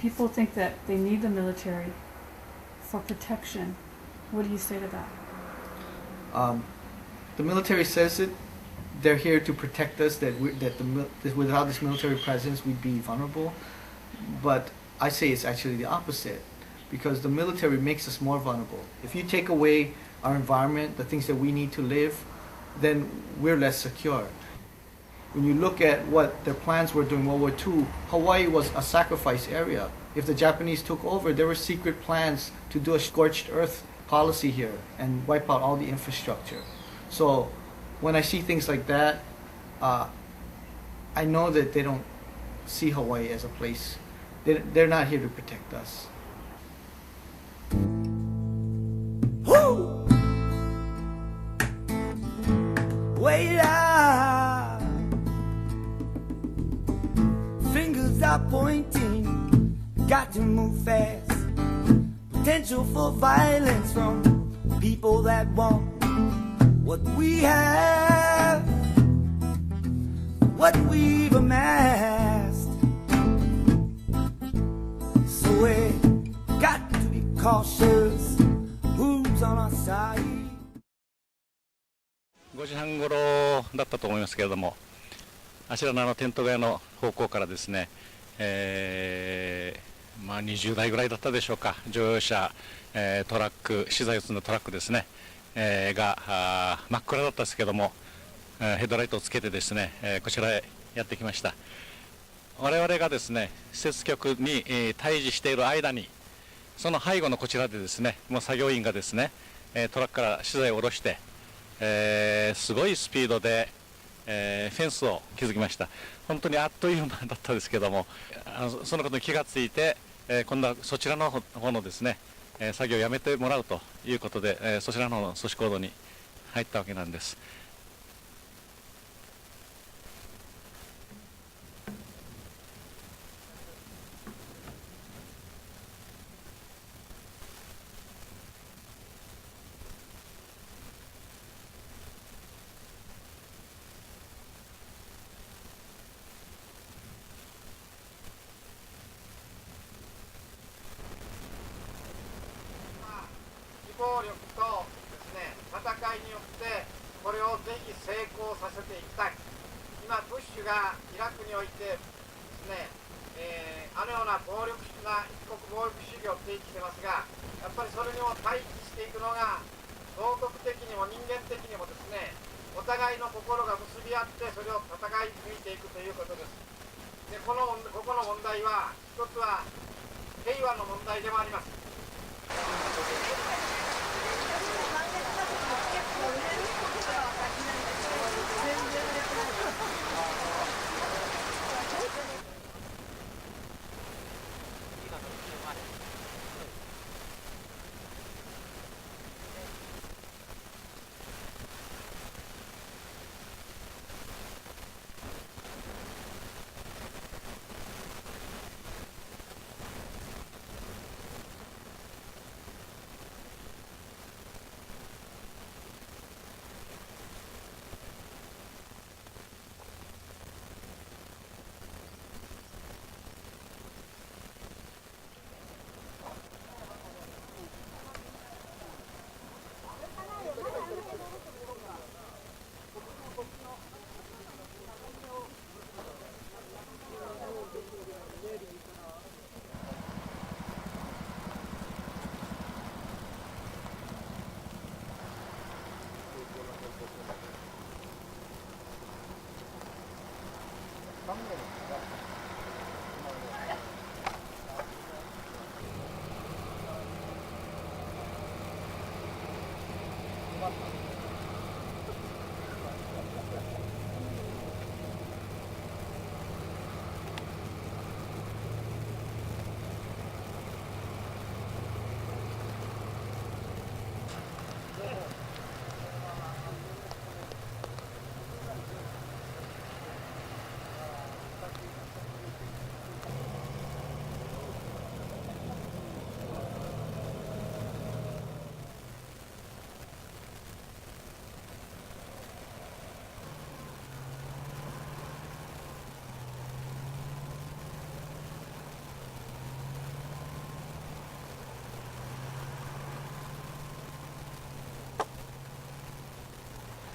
People think that they need the military for protection. What do you say to that? The military says it. They're here to protect us, that without this military presence we'd be vulnerable. But I say it's actually the opposite, because the military makes us more vulnerable. If you take away our environment, the things that we need to live, then we're less secure. When you look at what their plans were during World War II, Hawaii was a sacrifice area. If the Japanese took over, there were secret plans to do a scorched earth policy here and wipe out all the infrastructure. So when I see things like that, I know that they don't see Hawaii as a place. They're not here to protect us. Woo! Wait up! Fingers are pointing, got to move fast. Potential for violence from people that want what we have, what we've amassed. So we got to be cautious. Who's on our side? 5時半ごろだったと思いますけれども、あちらのテント小屋の方向からですね、20台ぐらいだったでしょうか、乗用車、トラック、資材を積んだトラックですね、が真っ暗だったですけども、ヘッドライトをつけてですね、こちらへやってきました。我々がですね、施設局に対峙している間に、その背後のこちらでですね、もう作業員がですね、トラックから資材を下ろして、すごいスピードで、フェンスを築きました。本当にあっという間だったですけども、そのことに気がついて、今度はそちらの方のですね、作業をやめてもらうということで、そちらの方の阻止行動に入ったわけなんです。力とですね、戦いによってこれをぜひ成功させていきたい。今ブッシュがイラクにおいてですね、あのような暴力的な一国暴力主義を提起してますが、やっぱりそれにも対峙していくのが道徳的にも人間的にもですね、お互いの心が結び合ってそれを戦い抜いていくということです。でここの問題は一つは平和の問題でもあります。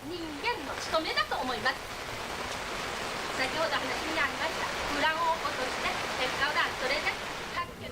人間の務めだと思います。先ほど話にありましたウランを落として結果ウラン、それで発見。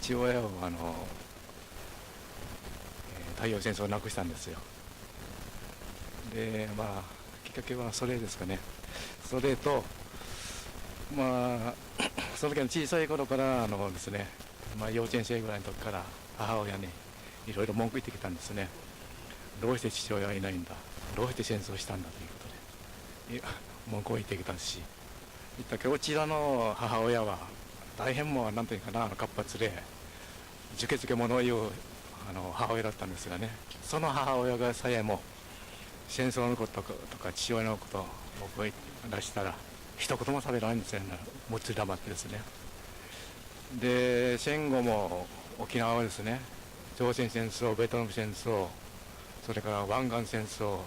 父親を太陽戦争をなくしたんですよ。できっかけはそれですかね。それとその時の小さい頃からですね、幼稚園生ぐらいの時から母親にいろいろ文句言ってきたんですね。どうして父親はいないんだ、どうして戦争したんだということで文句を言ってきたし、言ったけどこちらの母親は大変もうなんていうかな、活発で受け付け物を言う母親だったんですがね、その母親がさえも戦争のこととか父親のことを僕が出したら一言も喋らないんですよね。もっつり黙ってですね。で戦後も沖縄はですね、朝鮮戦争、ベトナム戦争、それから湾岸戦争、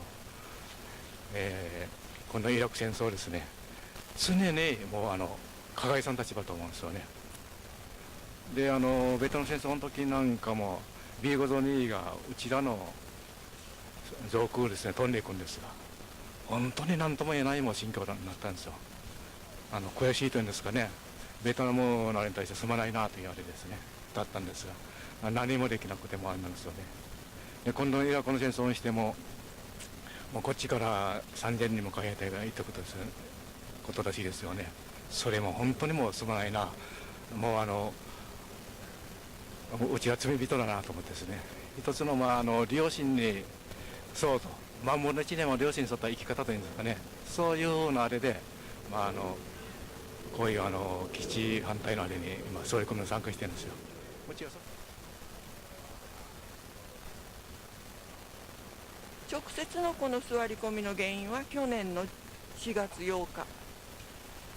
今度イラク戦争ですね、常にもう加害者の立場と思うんですよね。でベトナム戦争の時なんかも B52 がうちらの上空ですね飛んでいくんですが、本当に何とも言えないも心境になったんですよ。悔しいというんですかね、ベトナムのあれに対してすまないなというあれですねだったんですが、何もできなくてもあれなんですよね。で今度のイラクの戦争にしてもうこっちから3000人も海兵隊が行ったことらしいですよね。それも本当にもうすまないな、もううちは罪人だなと思ってですね、一つの両親にそうと万分の一年も両親に沿った生き方というんですかね、そういうのあれで、こういう基地反対のあれに今そういう組に参加してるんですよ。直接のこの座り込みの原因は去年の4月8日、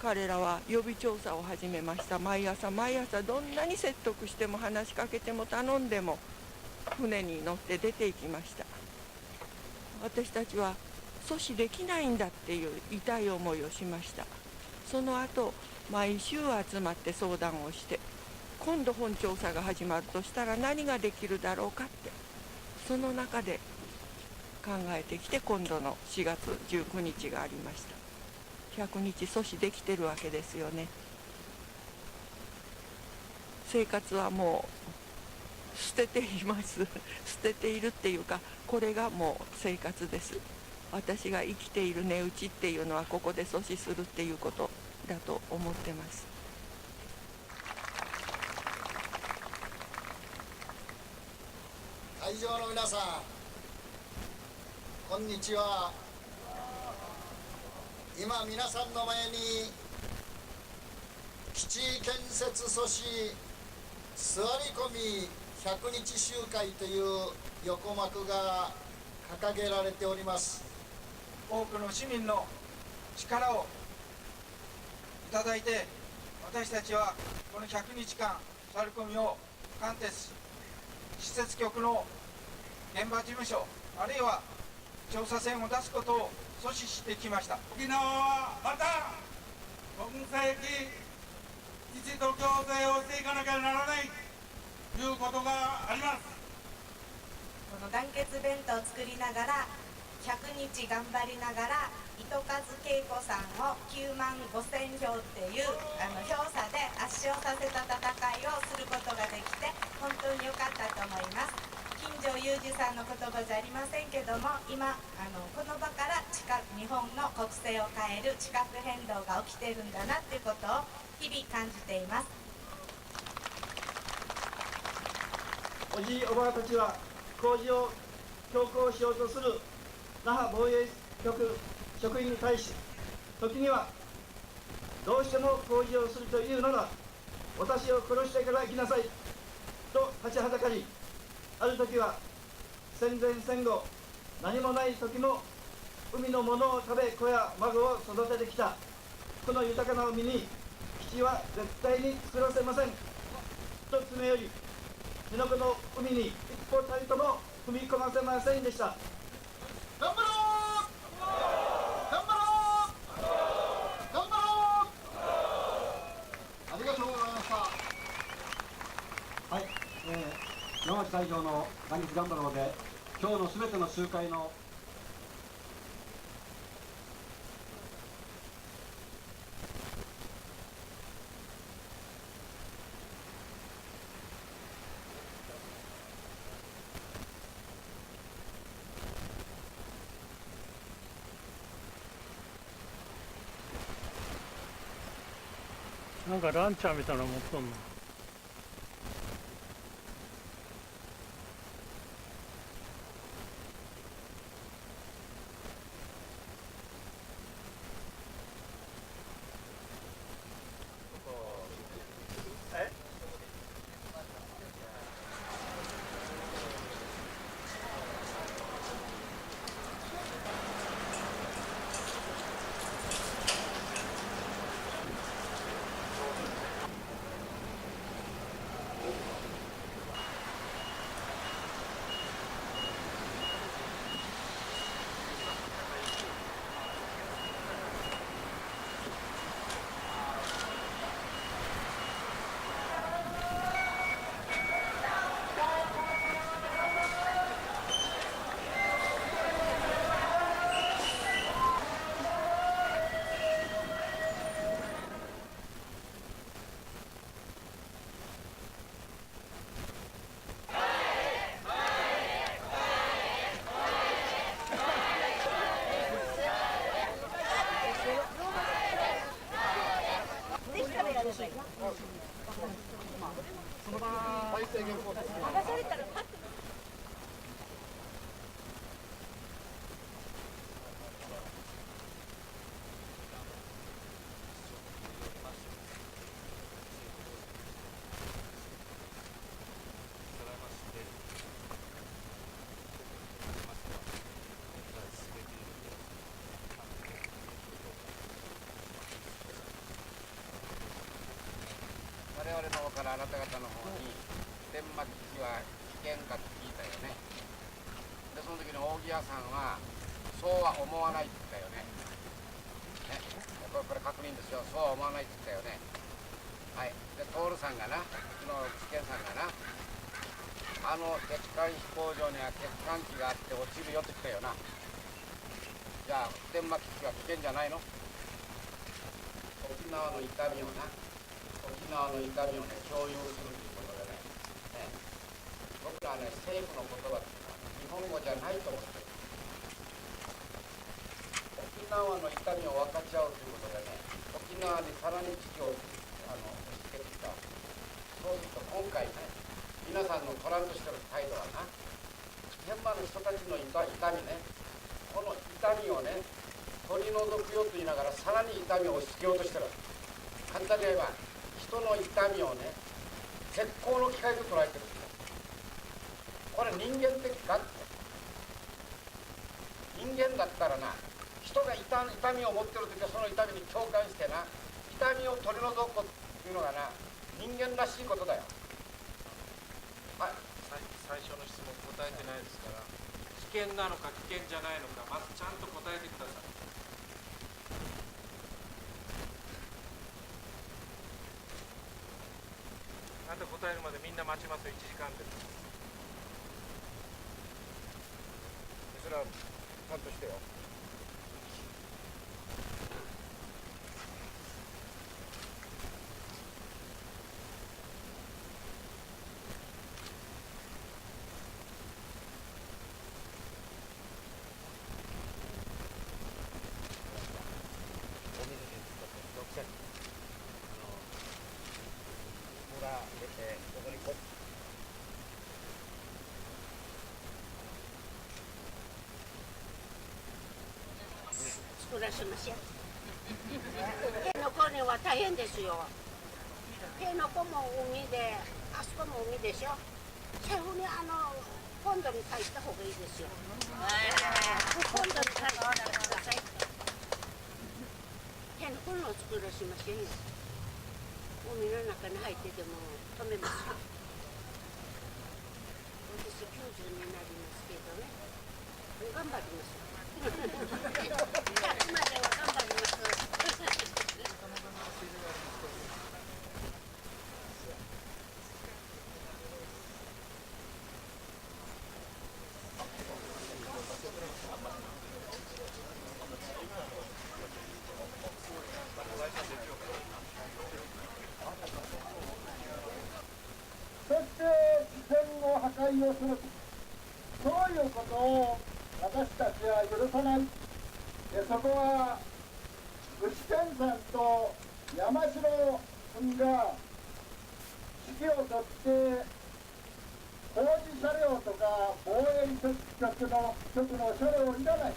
彼らは予備調査を始めました。毎朝どんなに説得しても話しかけても頼んでも船に乗って出て行きました。私たちは阻止できないんだっていう痛い思いをしました。その後毎週集まって相談をして、今度本調査が始まるとしたら何ができるだろうかって、その中で考えてきて今度の4月19日がありました。100日阻止できてるわけですよね。生活はもう捨てています。捨てているっていうか、これがもう生活です。私が生きている値打ちっていうのはここで阻止するっていうことだと思ってます。会場の皆さん、こんにちは。今皆さんの前に基地建設阻止座り込み100日集会という横幕が掲げられております。多くの市民の力をいただいて、私たちはこの100日間座り込みを貫徹し、施設局の現場事務所あるいは調査船を出すことを阻止してきました。沖縄はまた今世紀基地と共生をしていかなきゃならないということがあります。この団結弁当を作りながら100日頑張りながら糸数恵子さんを9万5000票っていう票差で圧勝させた戦いをすることができて本当に良かったと思います。金城裕二さんの言葉じゃありませんけども、今この場から日本の国政を変える地殻変動が起きているんだなっていうことを日々感じています。おじいおばあたちは工事を強行しようとする那覇防衛局職員に対し、時にはどうしても工事をするというなら私を殺してから行きなさいと立ちはだかり、ある時は戦前戦後何もない時も海のものを食べ子や孫を育ててきたこの豊かな海に基地は絶対に作らせませんと詰め寄り、辺野古の海に一歩たりとも踏み込ませませんでした。頑張ろう頑張ろう頑張ろう。ありがとうございました。はい、野町会場の団結頑張ろうで今日のすべての集会のなんかランチャーみたいなの持っとんの。方々の方に普天間基地は危険かって聞いたよね。でその時の扇屋さんはそうは思わないって言ったよね。これ確認ですよ。そうは思わないって言ったよね。はい。で徹さんがな、うちの試験さんがな、鉄管飛行場には欠陥機があって落ちるよって言ったよな。じゃあ普天間基地は危険じゃないの？沖縄の痛みをな、沖縄の痛みをね共有するということでね、僕らはね政府の言葉っていうのは日本語じゃないと思ってる。沖縄の痛みを分かち合うということでね、沖縄にさらに危機を押し付けてきた。そうすると今回ね、皆さんの取らんとしてる態度はな、現場の人たちの痛みね、この痛みをね取り除くよと言いながらさらに痛みを押し付けようとしてる。簡単に言えば人の痛みをね絶好の機会と捉えてる。これ人間的かって。人間だったらな、人が痛みを持ってる時はその痛みに共感してな、痛みを取り除くっていうのがな、人間らしいことだよ。はい。最初の質問答えてないですから、危険なのか危険じゃないのか、まずちゃんと答えてください。あんた答えるまでみんな待ちますよ、1時間で。それはちゃんとしてよ。作らしましょう。辺野古には大変ですよ。辺野古も海で、あそこも海でしょ。最後に本土に帰った方がいいですよ。本土に帰ってください。辺野古の作らしませんよ。海の中に入ってても止めますよ。私90になりますけどね。頑張ります。100までは頑張ります。そして自然の破壊をする、そういうことを私たちは許さない。そこは具志堅さんと山城君が指揮を執って工事車両とか防衛局の車両いらない。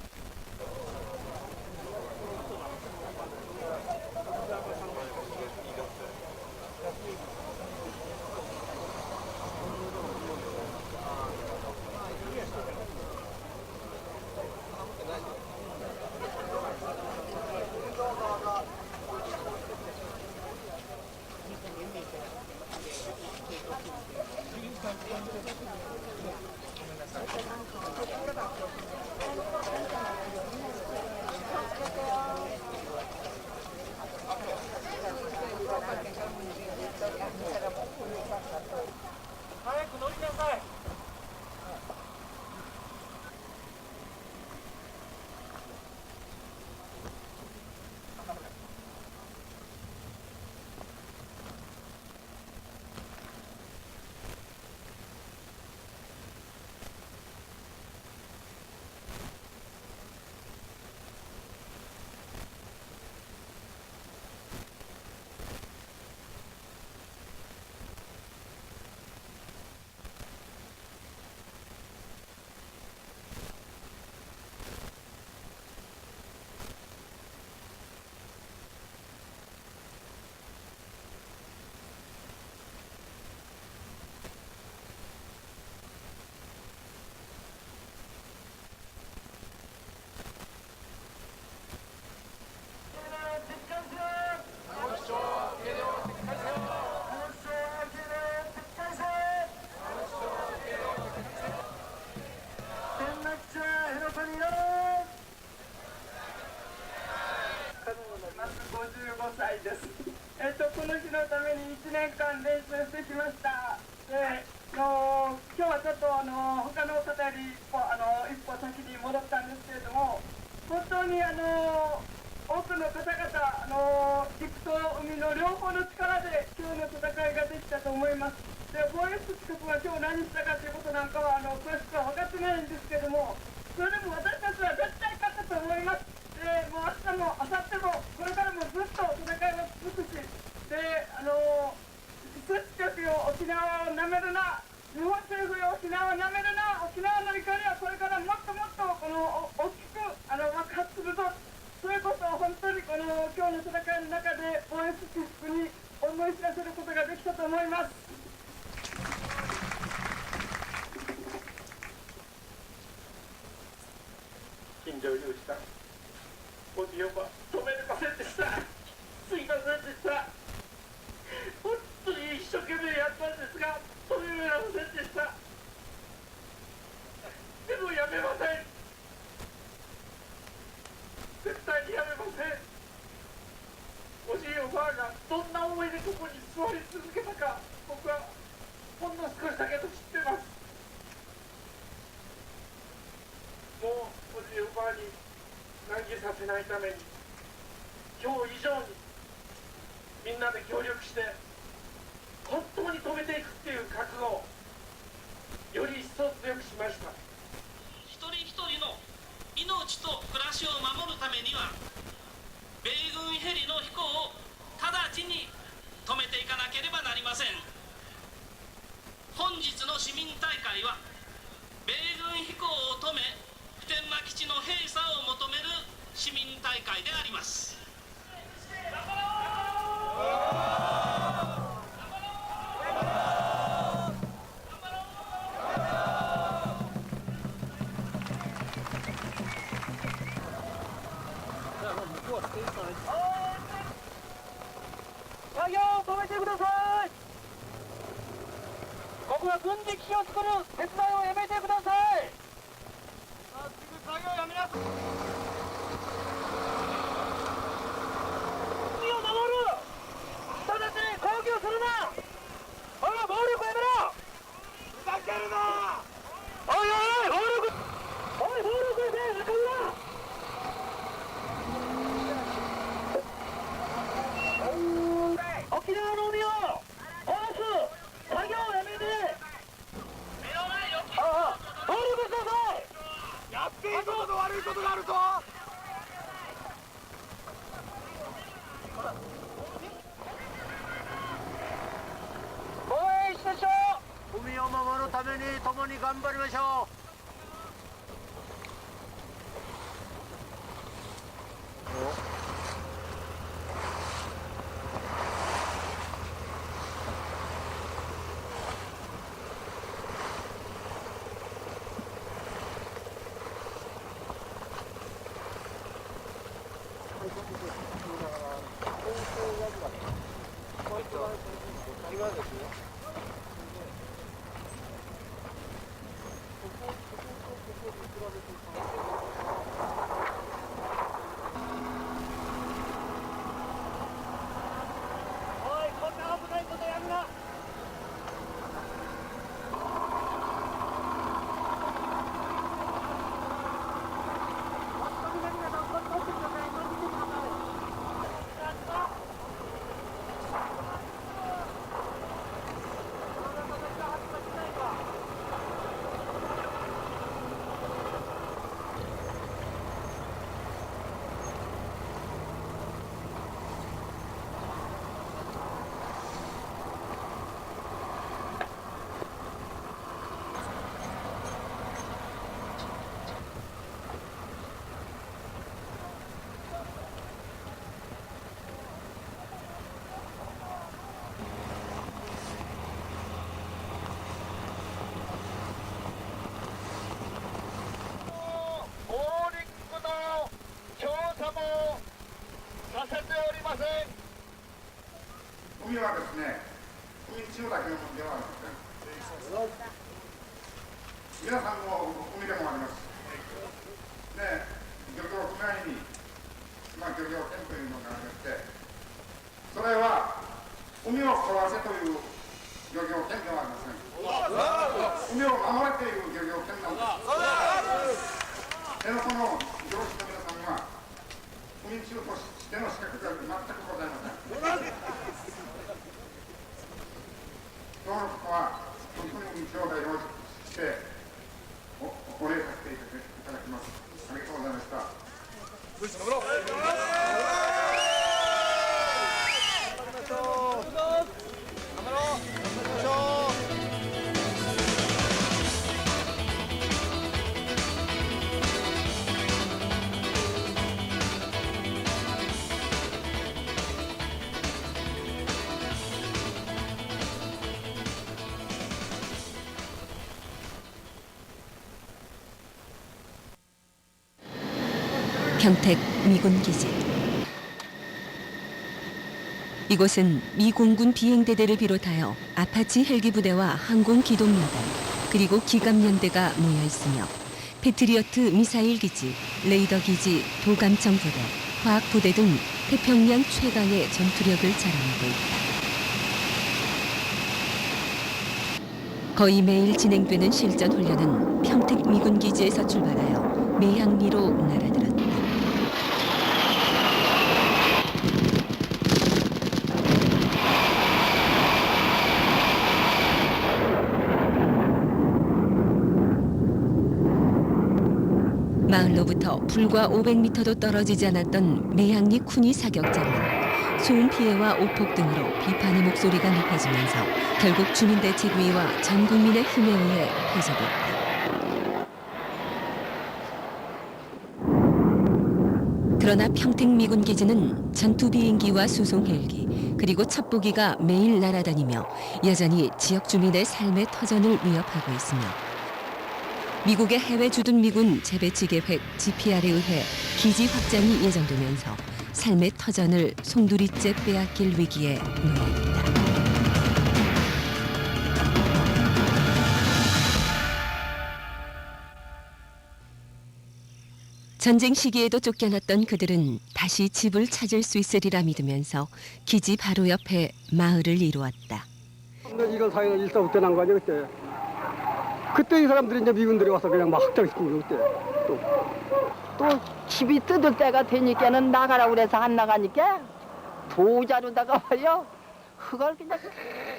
75歳です。この日のために1年間練習してきました。で今日はちょっと他の方より一歩先に戻ったんですけれども、本当に多くの方々陸と海の両方の力で今日の戦いができたと思います。で防衛室企画が今日何したかということなんかは詳しくは分かってないんですけども、それでも私たちは絶対勝ったと思います。でもう明日も明後日もこれからもずっと戦いは続くし、で基地局よ沖縄をなめるな、日本政府よ沖縄をなめるな、沖縄の怒りはこれからもっともっと大きく爆発するぞ。そういうことを本当に今日の戦いの中で防衛室地区に思い知らせることができたと思います。近所有事さん、おじいば止めれませんでした。すいませんでした。本当に一生懸命やったんですが止められませんでした。でもやめません。絶対にやめません。おじいおばあがどんな思いでここに座り続けたか、僕はほんの少しだけど知ってます。もうおじいおばあに難儀させないために今日以上にみんなで協力して本当に止めていくっていう覚悟をより一層強くしました。一人一人の命と暮らしを守るためには米軍ヘリの飛行を直ちに止めていかなければなりません。本日の市民大会は米軍飛行を止め普天間基地の閉鎖を求める市民大会であります。作業を止めてください。ここは軍事基地を作る手伝いをやめてください。作業やめなさい。国を守る。人たちに抗議をするな。おい、暴力やめろ。ふざけるな。おいおい、暴力。おい、暴力やめろ。中村。沖縄の海を壊す作業をやめて。暴力してください。やっていいことと悪いことがあるぞ。防衛しましょう。海を守るために共に頑張りましょう。海はですね、海中だけのものではありません。皆さんの海でもあります。で、漁業区内に、漁業権というのがありまして、この上司の皆さんは不妊治療としての資格が全くございません。登録は本当に条例をしてお礼させていただきます。ありがとうございました。평택 미군기지. 이곳은 미 공군 비행대대를 비롯하여 아파치 헬기부대와 항공기동연대 그리고 기갑연대가 모여 있으며 패트리어트 미사일기지, 레이더기지, 도감청부대, 화학부대 등 태평양 최강의 전투력을 자랑하고 있다. 거의 매일 진행되는 실전 훈련은 평택 미군기지에서 출발하여 매향리로 날아들었다. 마을로부터 불과 500m도 떨어지지 않았던 매향리 쿠니 사격장은 소음 피해와 오폭 등으로 비판의 목소리가 높아지면서 결국 주민대책위와 전 국민의 힘에 의해 폐쇄됐다. 그러나 평택 미군기지는 전투 비행기와 수송 헬기 그리고 첩보기가 매일 날아다니며 여전히 지역 주민의 삶의 터전을 위협하고 있으며 미국의 해외 주둔 미군 재배치 계획 GPR에 의해 기지 확장이 예정되면서 삶의 터전을 송두리째 빼앗길 위기에 놓여 있다. 전쟁 시기에도 쫓겨났던 그들은 다시 집을 찾을 수 있으리라 믿으면서 기지 바로 옆에 마을을 이루었다. 이런 사회는 일사부터 난 거 아니야 그때. 그때 이 사람들이 이제 미군들이 와서 그냥 막 확장시킨 거 그때. 또 집이 뜯을 때가 되니까는 나가라고 그래서 안 나가니까 도자루다가 말이요. 그걸 그냥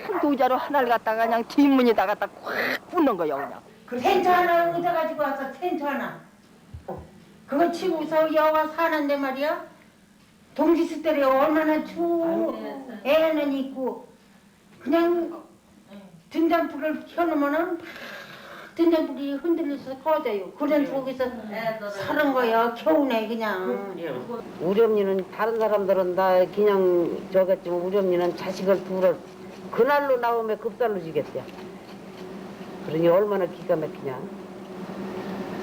큰 도자루 하나를 갖다가 그냥 뒷문에다 갖다 꽉 붙는 거요 그냥. 그 텐트 하나 얻어가지고 와서 텐트 하나. 그거 치고서 여가 사는데 말이야. 동지스 때려 얼마나 추워. 애는 있고 그냥 등잔불을 켜놓으면은 등잔불이 흔들려서 꺼져요. 그런 속에서 사는 거야. 겨우내 그냥. 우리 언니는 다른 사람들은 다 그냥 저겠지만 우리 언니는 자식을 둘을 그날로 나오면 급살로 지겠대요. 그러니 얼마나 기가 막히냐.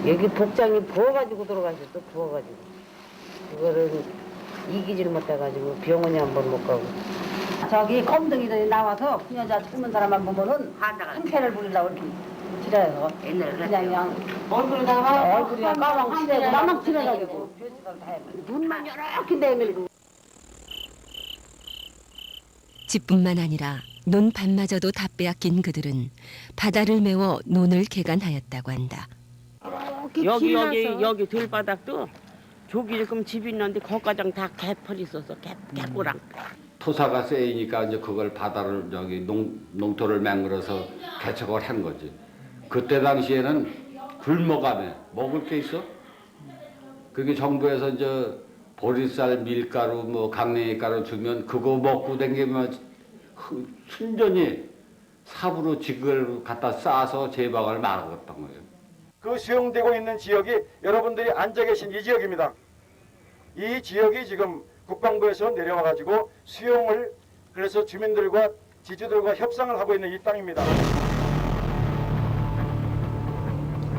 여기 복장이 부어가지고 들어가셨어. 부어가지고. 그거를 이기질 못해가지고 병원에 한 번 못 가고. 저기 검둥이들이 나와서 그 여자 젊은 사람만 보면은 한패를 부리려고 이렇게 칠해서 그냥 얼굴에다가 얼굴이랑 까만 칠해서 까만 칠해가지고 눈만 이렇게 내밀고. 집뿐만 아니라 논밭마저도 다 빼앗긴 그들은 바다를 메워 논을 개간하였다고 한다. 여기 들바닥도 저기 지금 집이 있는데 거가장 다 개펄 있어서 개꼬랑. 토사가 세이니까 이제 그걸 바다를 저기 농토를 맹글어서 개척을 한 거지. 그때 당시에는 굶어가며 먹을 게 있어? 그게 정부에서 이제 보리쌀, 밀가루, 뭐 강냉이 가루 주면 그거 먹고 댕기면 순전히 삽으로 직을 갖다 싸서 제방을 말았던 거예요. 그 수용되고 있는 지역이 여러분들이 앉아 계신 이 지역입니다. 이 지역이 지금 국방부에서 내려와가지고 수용을 그래서 주민들과 지주들과 협상을 하고 있는 이 땅입니다.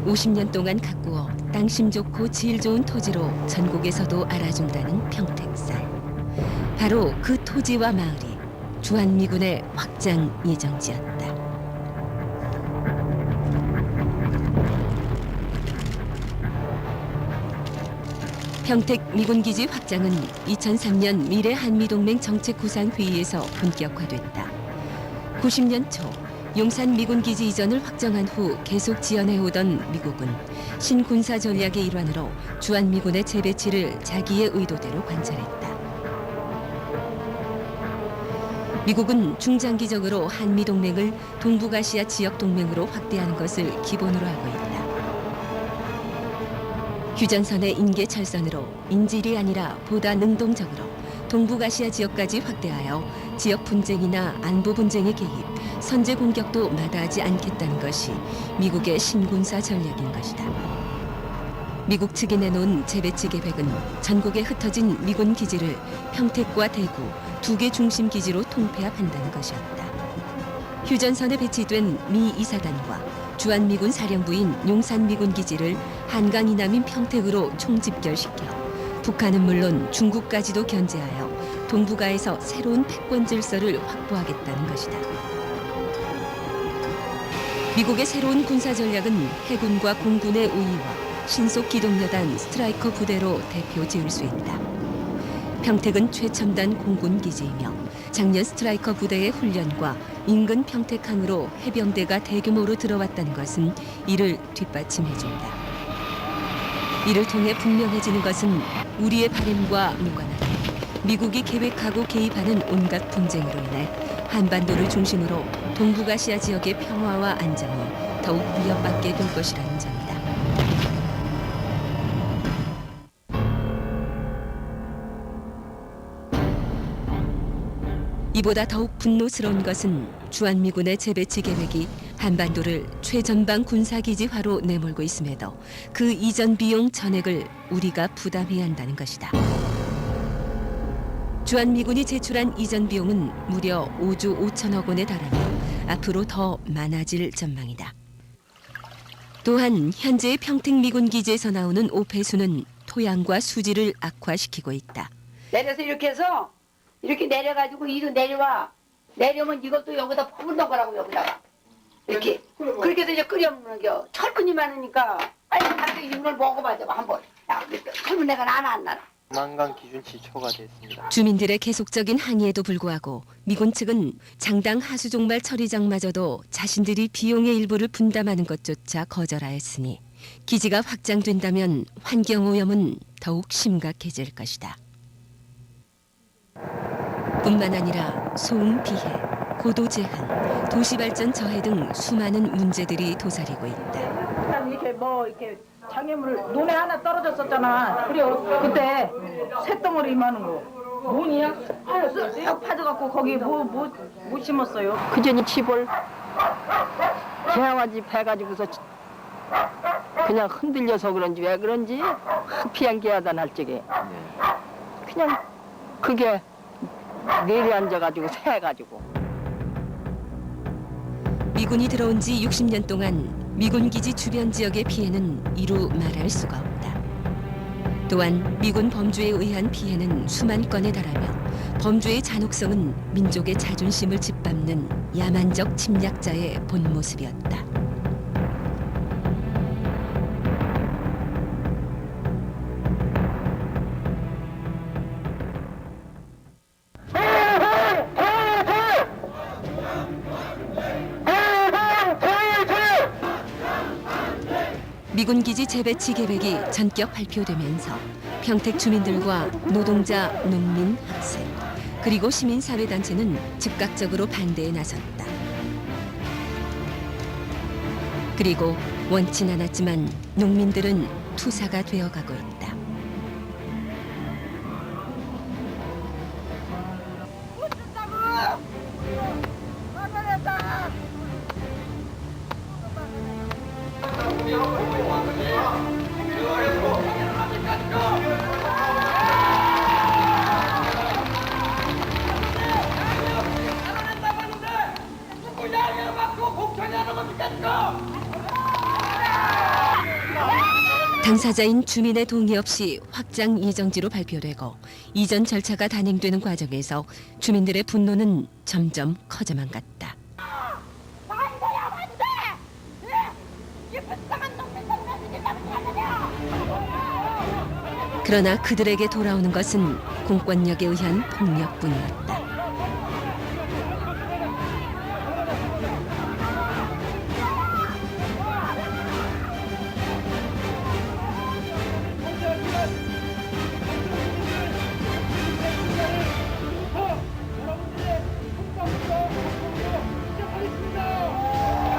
50년 동안 가꾸어 땅심 좋고 질 좋은 토지로 전국에서도 알아준다는 평택쌀. 바로 그 토지와 마을이 주한미군의 확장 예정지였다. 평택 미군기지 확장은 2003년 미래 한미동맹 정책 구상회의에서 본격화됐다. 90년 초 용산 미군기지 이전을 확정한 후 계속 지연해오던 미국은 신군사 전략의 일환으로 주한미군의 재배치를 자기의 의도대로 관찰했다. 미국은 중장기적으로 한미동맹을 동북아시아 지역동맹으로 확대하는 것을 기본으로 하고 있다. 휴전선의 인계철선으로 인질이 아니라 보다 능동적으로 동북아시아 지역까지 확대하여 지역 분쟁이나 안보 분쟁의 개입, 선제 공격도 마다하지 않겠다는 것이 미국의 신군사 전략인 것이다. 미국 측이 내놓은 재배치 계획은 전국에 흩어진 미군 기지를 평택과 대구 두 개 중심 기지로 통폐합한다는 것이었다. 휴전선에 배치된 미 이사단과 주한미군 사령부인 용산미군 기지를 한강 이남인 평택으로 총집결시켜 북한은 물론 중국까지도 견제하여 동북아에서 새로운 패권 질서를 확보하겠다는 것이다. 미국의 새로운 군사 전략은 해군과 공군의 우위와 신속 기동여단 스트라이커 부대로 대표 지을 수 있다. 평택은 최첨단 공군 기지이며 작년 스트라이커 부대의 훈련과 인근 평택항으로 해병대가 대규모로 들어왔다는 것은 이를 뒷받침해준다. 이를 통해 분명해지는 것은 우리의 바램과 무관하게 미국이 계획하고 개입하는 온갖 분쟁으로 인해 한반도를 중심으로 동북아시아 지역의 평화와 안정이 더욱 위협받게 될 것이라는 점이다. 이보다 더욱 분노스러운 것은 주한미군의 재배치 계획이 한반도를 최전방 군사기지화로 내몰고 있음에도 그 이전 비용 전액을 우리가 부담해야 한다는 것이다. 주한미군이 제출한 이전 비용은 무려 5조 5천억 원에 달하며 앞으로 더 많아질 전망이다. 또한 현재의 평택미군 기지에서 나오는 오폐수는 토양과 수질을 악화시키고 있다. 내려서 이렇게 해서 이렇게 내려가지고 이로 내려와. 내려오면 이것도 여기다 퍼붓는 거라고 여기다가. 이렇게. 그렇게 해서 이제 끓여 먹는 겨. 철근이 많으니까 빨리 가서 이걸 먹어봐줘 한번. 야, 철분 내가 안 나라. 조만간 기준치 초과됐습니다. 주민들의 계속적인 항의에도 불구하고 미군 측은 장당 하수종말 처리장마저도 자신들이 비용의 일부를 분담하는 것조차 거절하였으니 기지가 확장된다면 환경오염은 더욱 심각해질 것이다. 뿐만 아니라 소음 피해, 고도 제한, 도시발전 저해 등 수많은 문제들이 도사리고 있다. 이렇게 이렇게 장애물을 논에 하나 떨어졌었잖아. 그래 그때 쇳덩어리 많은 거. 뭐냐? 쑥 파져갖고 거기 뭐 심었어요? 그전이 집을 개화집 해가지고서 그냥 흔들려서 그런지 왜 그런지 피한기하다 날 적에 그냥 그게 내려앉아가지고 새가지고. 미군이 들어온 지 60년 동안 미군 기지 주변 지역의 피해는 이루 말할 수가 없다. 또한 미군 범죄에 의한 피해는 수만 건에 달하며 범죄의 잔혹성은 민족의 자존심을 짓밟는 야만적 침략자의 본 모습이었다. 미군 기지 재배치 계획이 전격 발표되면서 평택 주민들과 노동자, 농민, 학생, 그리고 시민사회단체는 즉각적으로 반대에 나섰다. 그리고 원치 않았지만 농민들은 투사가 되어가고 있다. 당사자인 주민의 동의 없이 확장 예정지로 발표되고 이전 절차가 단행되는 과정에서 주민들의 분노는 점점 커져만 갔다. 그러나 그들에게 돌아오는 것은 공권력에 의한 폭력뿐이었다.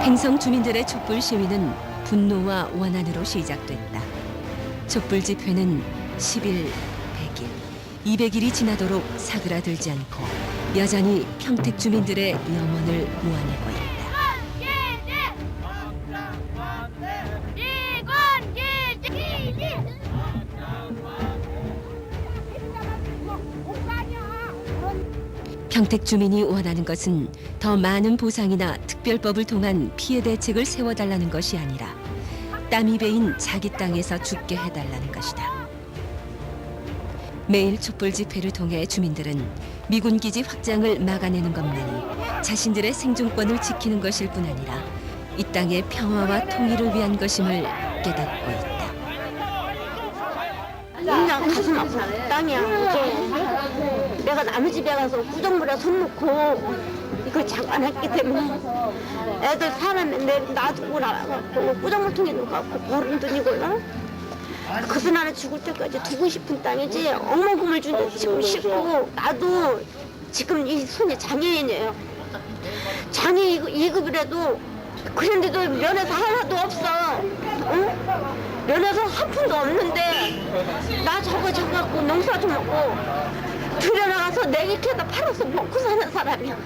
행성 주민들의 촛불 시위는 분노와 원한으로 시작됐다. 촛불 집회는 10일, 100일, 200일이 지나도록 사그라들지 않고 여전히 평택 주민들의 염원을 모아내고 있다. 평택 주민이 원하는 것은 더 많은 보상이나 특별법을 통한 피해 대책을 세워달라는 것이 아니라 땀이 배인 자기 땅에서 죽게 해달라는 것이다. 매일 촛불 집회를 통해 주민들은 미군 기지 확장을 막아내는 것만이 자신들의 생존권을 지키는 것일 뿐 아니라 이 땅의 평화와 통일을 위한 것임을 깨닫고 있다. 그냥 가슴 아파. 땅이 아프고 내가 남의 집에 가서 구정물에 손 놓고 이걸 장관했기 때문에 애들 사는데 놔두고 나가고 구정물통에 놓고 버린 돈이걸로 그래서 나는 죽을 때까지 두고 싶은 땅이지 엉망금을 준데 지금 싫고 나도 지금 이 손이 장애인이에요. 장애 2급이라도 그런데도 면에서 하나도 없어. 응? 면에서 한 푼도 없는데 나 저거 갖고 농사 좀 먹고 들여나가서 내기캐다 팔아서 먹고 사는 사람이야.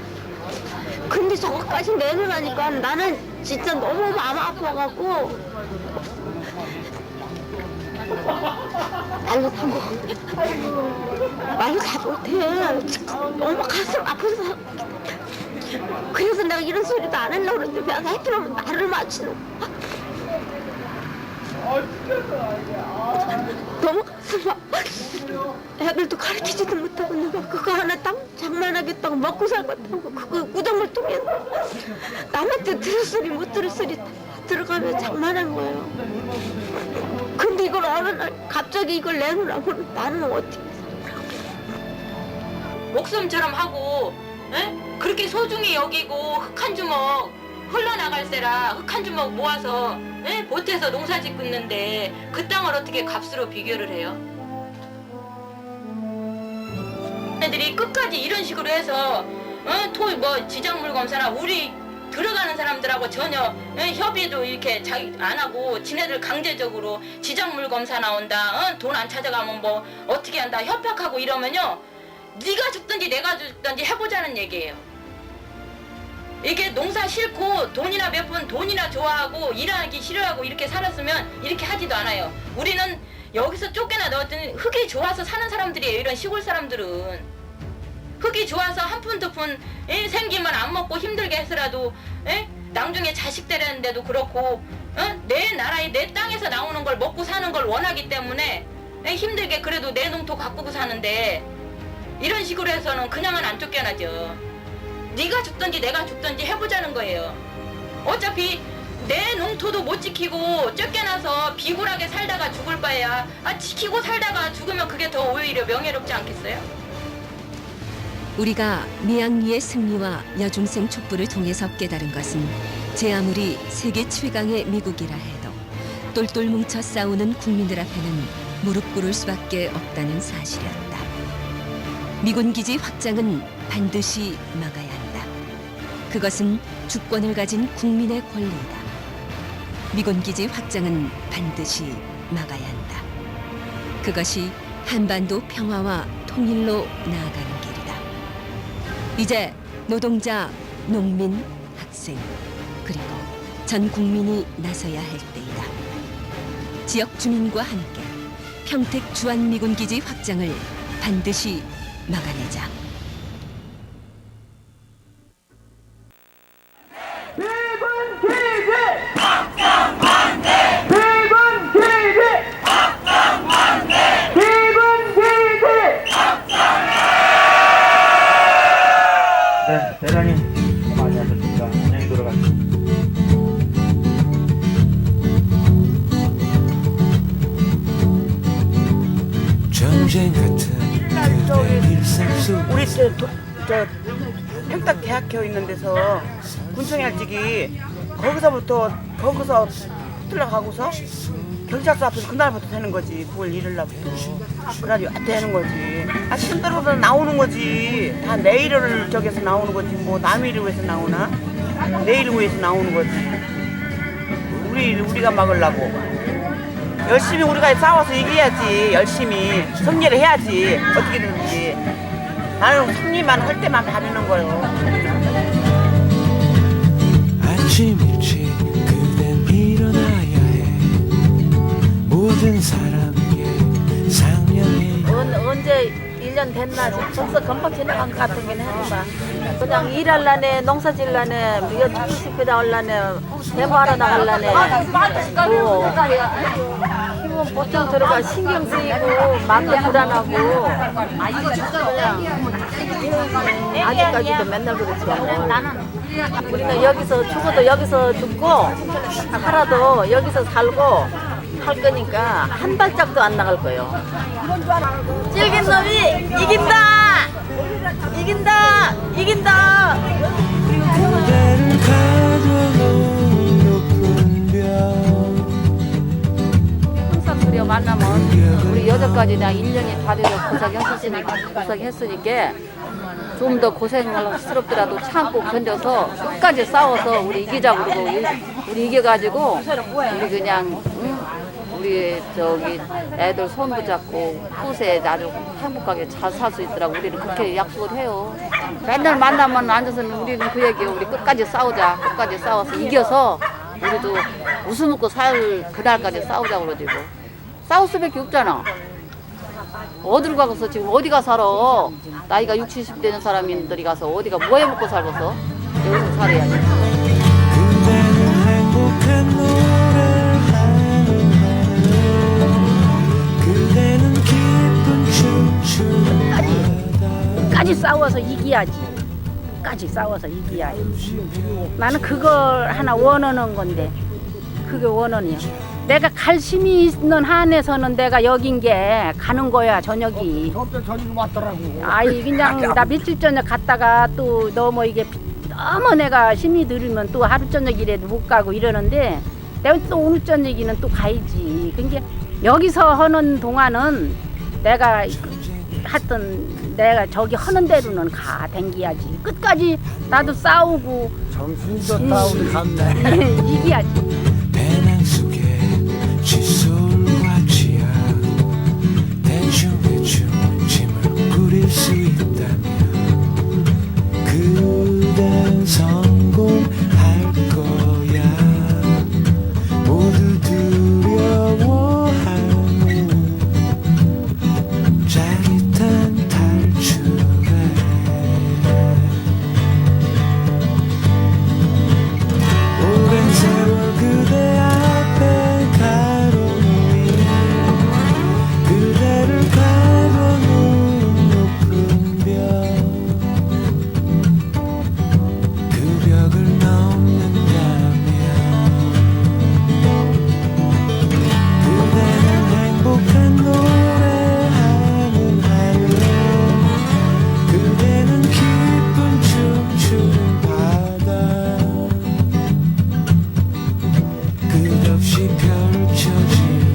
근데 저거까지 내놓으라니까 나는 진짜 너무 마음 아파갖고 말로 다 못해. 너무 가슴 아파서. 그래서 내가 이런 소리도 안 하려고 그랬는데 내가 해피라면 나를 맞추는 너무 가슴 아파. 애들도 가르치지도 못하고 내가 그거 하나 장만하겠다고 먹고 살겠다고 그거 구정물 통해서 남한테 들을 소리 못 들을 소리 들어가면 장만한 거예요. 근데 이걸 어느 날 갑자기 이걸 내놓으라고 나는 어떻게 목숨처럼 하고 에? 그렇게 소중히 여기고 흙 한 주먹 흘러나갈세라 흙 한 주먹 모아서 에? 보태서 농사 짓는데 그 땅을 어떻게 값으로 비교를 해요? 애들이 끝까지 이런 식으로 해서 지작물 검사나 우리 들어가는 사람들하고 전혀 협의도 이렇게 안 하고 지네들 강제적으로 지작물 검사 나온다, 돈 안 찾아가면 뭐 어떻게 한다 협박하고 이러면요 네가 죽든지 내가 죽든지 해보자는 얘기예요. 이게 농사 싫고 돈이나 몇 푼 돈이나 좋아하고 일하기 싫어하고 이렇게 살았으면 이렇게 하지도 않아요. 우리는 여기서 쫓겨나 넣었더니 흙이 좋아서 사는 사람들이에요. 이런 시골 사람들은 흙이 좋아서 한 푼 두 푼 생기면 안 먹고 힘들게 해서라도 나중에 자식 되려는데도 그렇고 내 나라에 내 땅에서 나오는 걸 먹고 사는 걸 원하기 때문에 힘들게 그래도 내 농토 가꾸고 사는데 이런 식으로 해서는 그냥은 안 쫓겨나죠. 네가 죽든지 내가 죽든지 해보자는 거예요. 어차피 내 농토도 못 지키고 쫓겨나서 비굴하게 살다가 죽을 바에야 지키고 살다가 죽으면 그게 더 오히려 명예롭지 않겠어요? 우리가 미양리의 승리와 여중생 촛불을 통해서 깨달은 것은 제 아무리 세계 최강의 미국이라 해도 똘똘 뭉쳐 싸우는 국민들 앞에는 무릎 꿇을 수밖에 없다는 사실이었다. 미군 기지 확장은 반드시 막아야 한다. 그것은 주권을 가진 국민의 권리이다. 미군 기지 확장은 반드시 막아야 한다. 그것이 한반도 평화와 통일로 나아가는 길이다. 이제 노동자, 농민, 학생, 그리고 전 국민이 나서야 할 때이다. 지역 주민과 함께 평택 주한미군기지 확장을 반드시 막아내자. 미군 기지 확장 반대! 미군 기지 확장 반대! 미군 기지 확장! 네, 대장님 수고 많이 하셨습니다. 안녕히 돌아가십시오. 전쟁 같은 그대 일상 속 우리 저 평택 대학교 있는 데서 군청일직이 거기서 들어가고서 경찰서 앞에서 그날부터 되는 거지. 9월 1일 날부터. 그래가지고 되는 거지. 시간대로 나오는 거지. 다 내일을 저기서 나오는 거지. 뭐 남일에서 나오나? 내일 모여서 나오는 거지. 우리가 막으려고. 열심히 우리가 싸워서 이겨야지. 열심히 승리를 해야지. 어떻게든지. 나는 승리만 할 때만 바라는 거예요. 아침 일찍 그댄 일어나야 해. 모든 사람에게 상냥해. 언제 1년 됐나 벌써 금방 지나간 것 같은긴 하지만 그냥 일할라네 농사질라네 이거 축구시키다 올라네 대모하러 나갈라네 뭐 힘은 보통 들어가 신경 쓰이고 마음도 불안하고 그냥 아직까지도 맨날 그렇죠. 우리는 여기서 죽어도 여기서 죽고 살아도 여기서 살고 할 거니까 한 발짝도 안 나갈 거예요. 찔긴 놈이 이긴다! 이긴다! 이긴다! 그대를 가둬놓은 높은 벽. 항상 그려 만나면 우리 여자까지 다 1년이 다 돼서 고생했으니까 좀 더 고생스럽더라도 참고 견뎌서 끝까지 싸워서 우리 이기자고 그러고 우리 이겨가지고 우리 그냥 우리 저기 애들 손 붙잡고 후세 아주 행복하게 잘 살 수 있더라고. 우리는 그렇게 약속을 해요. 맨날 만나면 앉아서는 우리는 그 얘기예요. 우리 끝까지 싸우자. 끝까지 싸워서 이겨서 우리도 웃음 먹고 살 그날까지 싸우자 그러지고. 싸울 수밖에 없잖아. 어디로 가서 지금 어디가 살아? 나이가 60, 70 되는 사람들이 가서 어디가 뭐 해먹고 살겠어? 여기서 살아야지. 행복한 노래를 그대는 기쁜 춤추는 끝까지 싸워서 이겨야지. 끝까지 싸워서 이겨야지. 나는 그걸 하나 원하는 건데 그게 원원이야. 내가 갈 힘이 있는 한에서는 내가 여긴 게 가는 거야 저녁이. 아이 그냥 나 며칠 전에 갔다가 또 너무 이게 너무 내가 힘이 들으면 또 하루 저녁이라도 못 가고 이러는데 내가 또 오늘 저녁에는 또 가야지. 그러니까 여기서 하는 동안은 내가 하여튼 내가 저기 하는 대로는 가 댕겨야지. 끝까지 나도 싸우고 정신도 싸우고 갔네. 이겨야지. 배낭 속에 칫솔과 치약 대충대충 짐을 부릴 수 있다면 그댄 성공할 거야. 모두 두려워하는 짜릿한 탈출에 오랜 세월 그대 앞에 가로놓인 그대를 가둬놓은 높은 벽. 그 벽을 넘는다면 그대는 행복한 노래하는 하루. 그대는 기쁜 춤추는 바다. 끝없이 펼쳐지는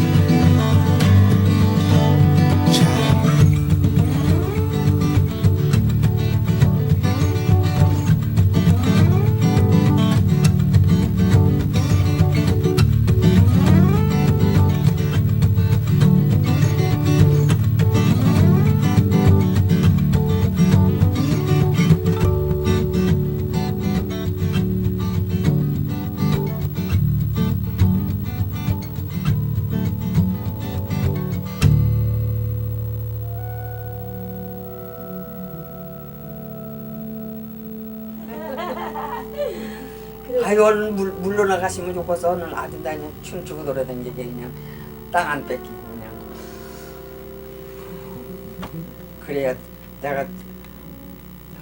아유 얼른 물러나가시면 좋겠어. 오늘 아주 그냥 춤추고 돌아다니게 그냥 땅 안 뺏기고 그냥 그래야 내가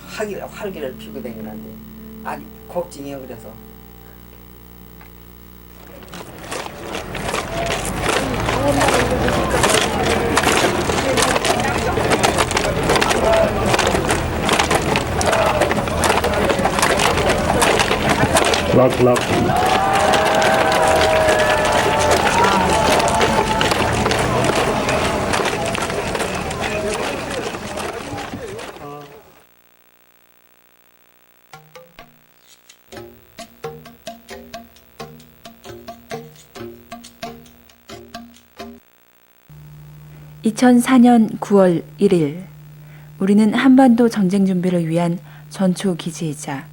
활기를 피고 다니는데 아주 걱정이요. 그래서 Lock. 2004년 9월 1일 우리는 한반도 전쟁 준비를 위한 전초 기지이자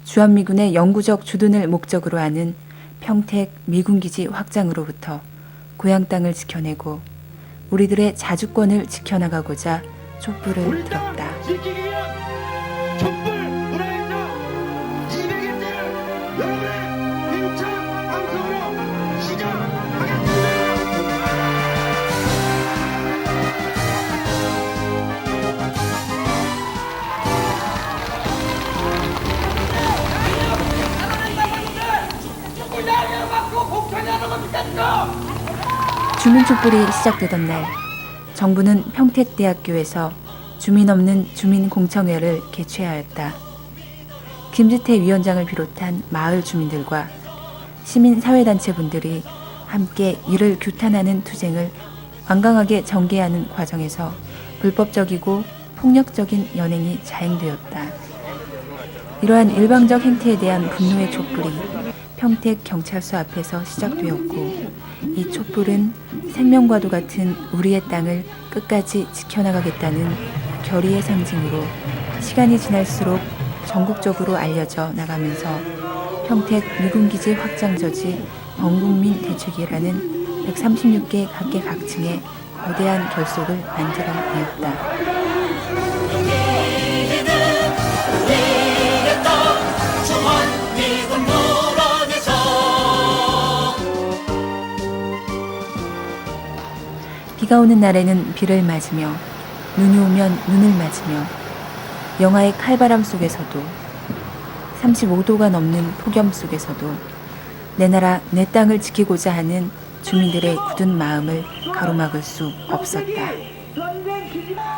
주한미군의 영구적 주둔을 목적으로 하는 평택 미군기지 확장으로부터 고향 땅을 지켜내고 우리들의 자주권을 지켜나가고자 촛불을 들었다. 주민촛불이 시작되던 날 정부는 평택대학교에서 주민 없는 주민공청회를 개최하였다. 김지태 위원장을 비롯한 마을 주민들과 시민사회단체분들이 함께 이를 규탄하는 투쟁을 완강하게 전개하는 과정에서 불법적이고 폭력적인 연행이 자행되었다. 이러한 일방적 행태에 대한 분노의 촛불이 평택경찰서 앞에서 시작되었고 이 촛불은 생명과도 같은 우리의 땅을 끝까지 지켜나가겠다는 결의의 상징으로 시간이 지날수록 전국적으로 알려져 나가면서 평택 미군기지 확장 저지 범국민 대책위라는 136개 각계각층의 거대한 결속을 만들어내었다. 비가 오는 날에는 비를 맞으며 눈이 오면 눈을 맞으며 영하의 칼바람 속에서도 35도가 넘는 폭염 속에서도 내 나라 내 땅을 지키고자 하는 주민들의 굳은 마음을 가로막을 수 없었다.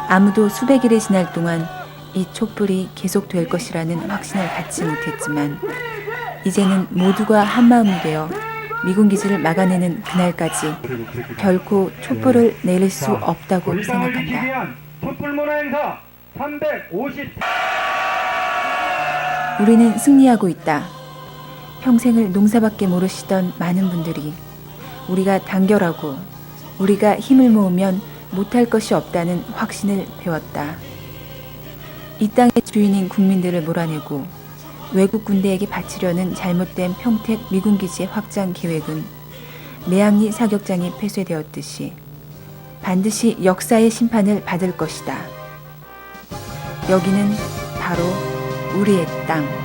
아무도 수백 일이 지날 동안 이 촛불이 계속될 것이라는 확신을 갖지 못했지만 이제는 모두가 한마음이 되어 미군기지를 막아내는 그날까지 결코 촛불을 내릴 수 없다고 생각한다. 우리는 승리하고 있다. 평생을 농사밖에 모르시던 많은 분들이 우리가 단결하고 우리가 힘을 모으면 못할 것이 없다는 확신을 배웠다. 이 땅의 주인인 국민들을 몰아내고 외국 군대에게 바치려는 잘못된 평택 미군기지의 확장 계획은 매양리 사격장이 폐쇄되었듯이 반드시 역사의 심판을 받을 것이다. 여기는 바로 우리의 땅.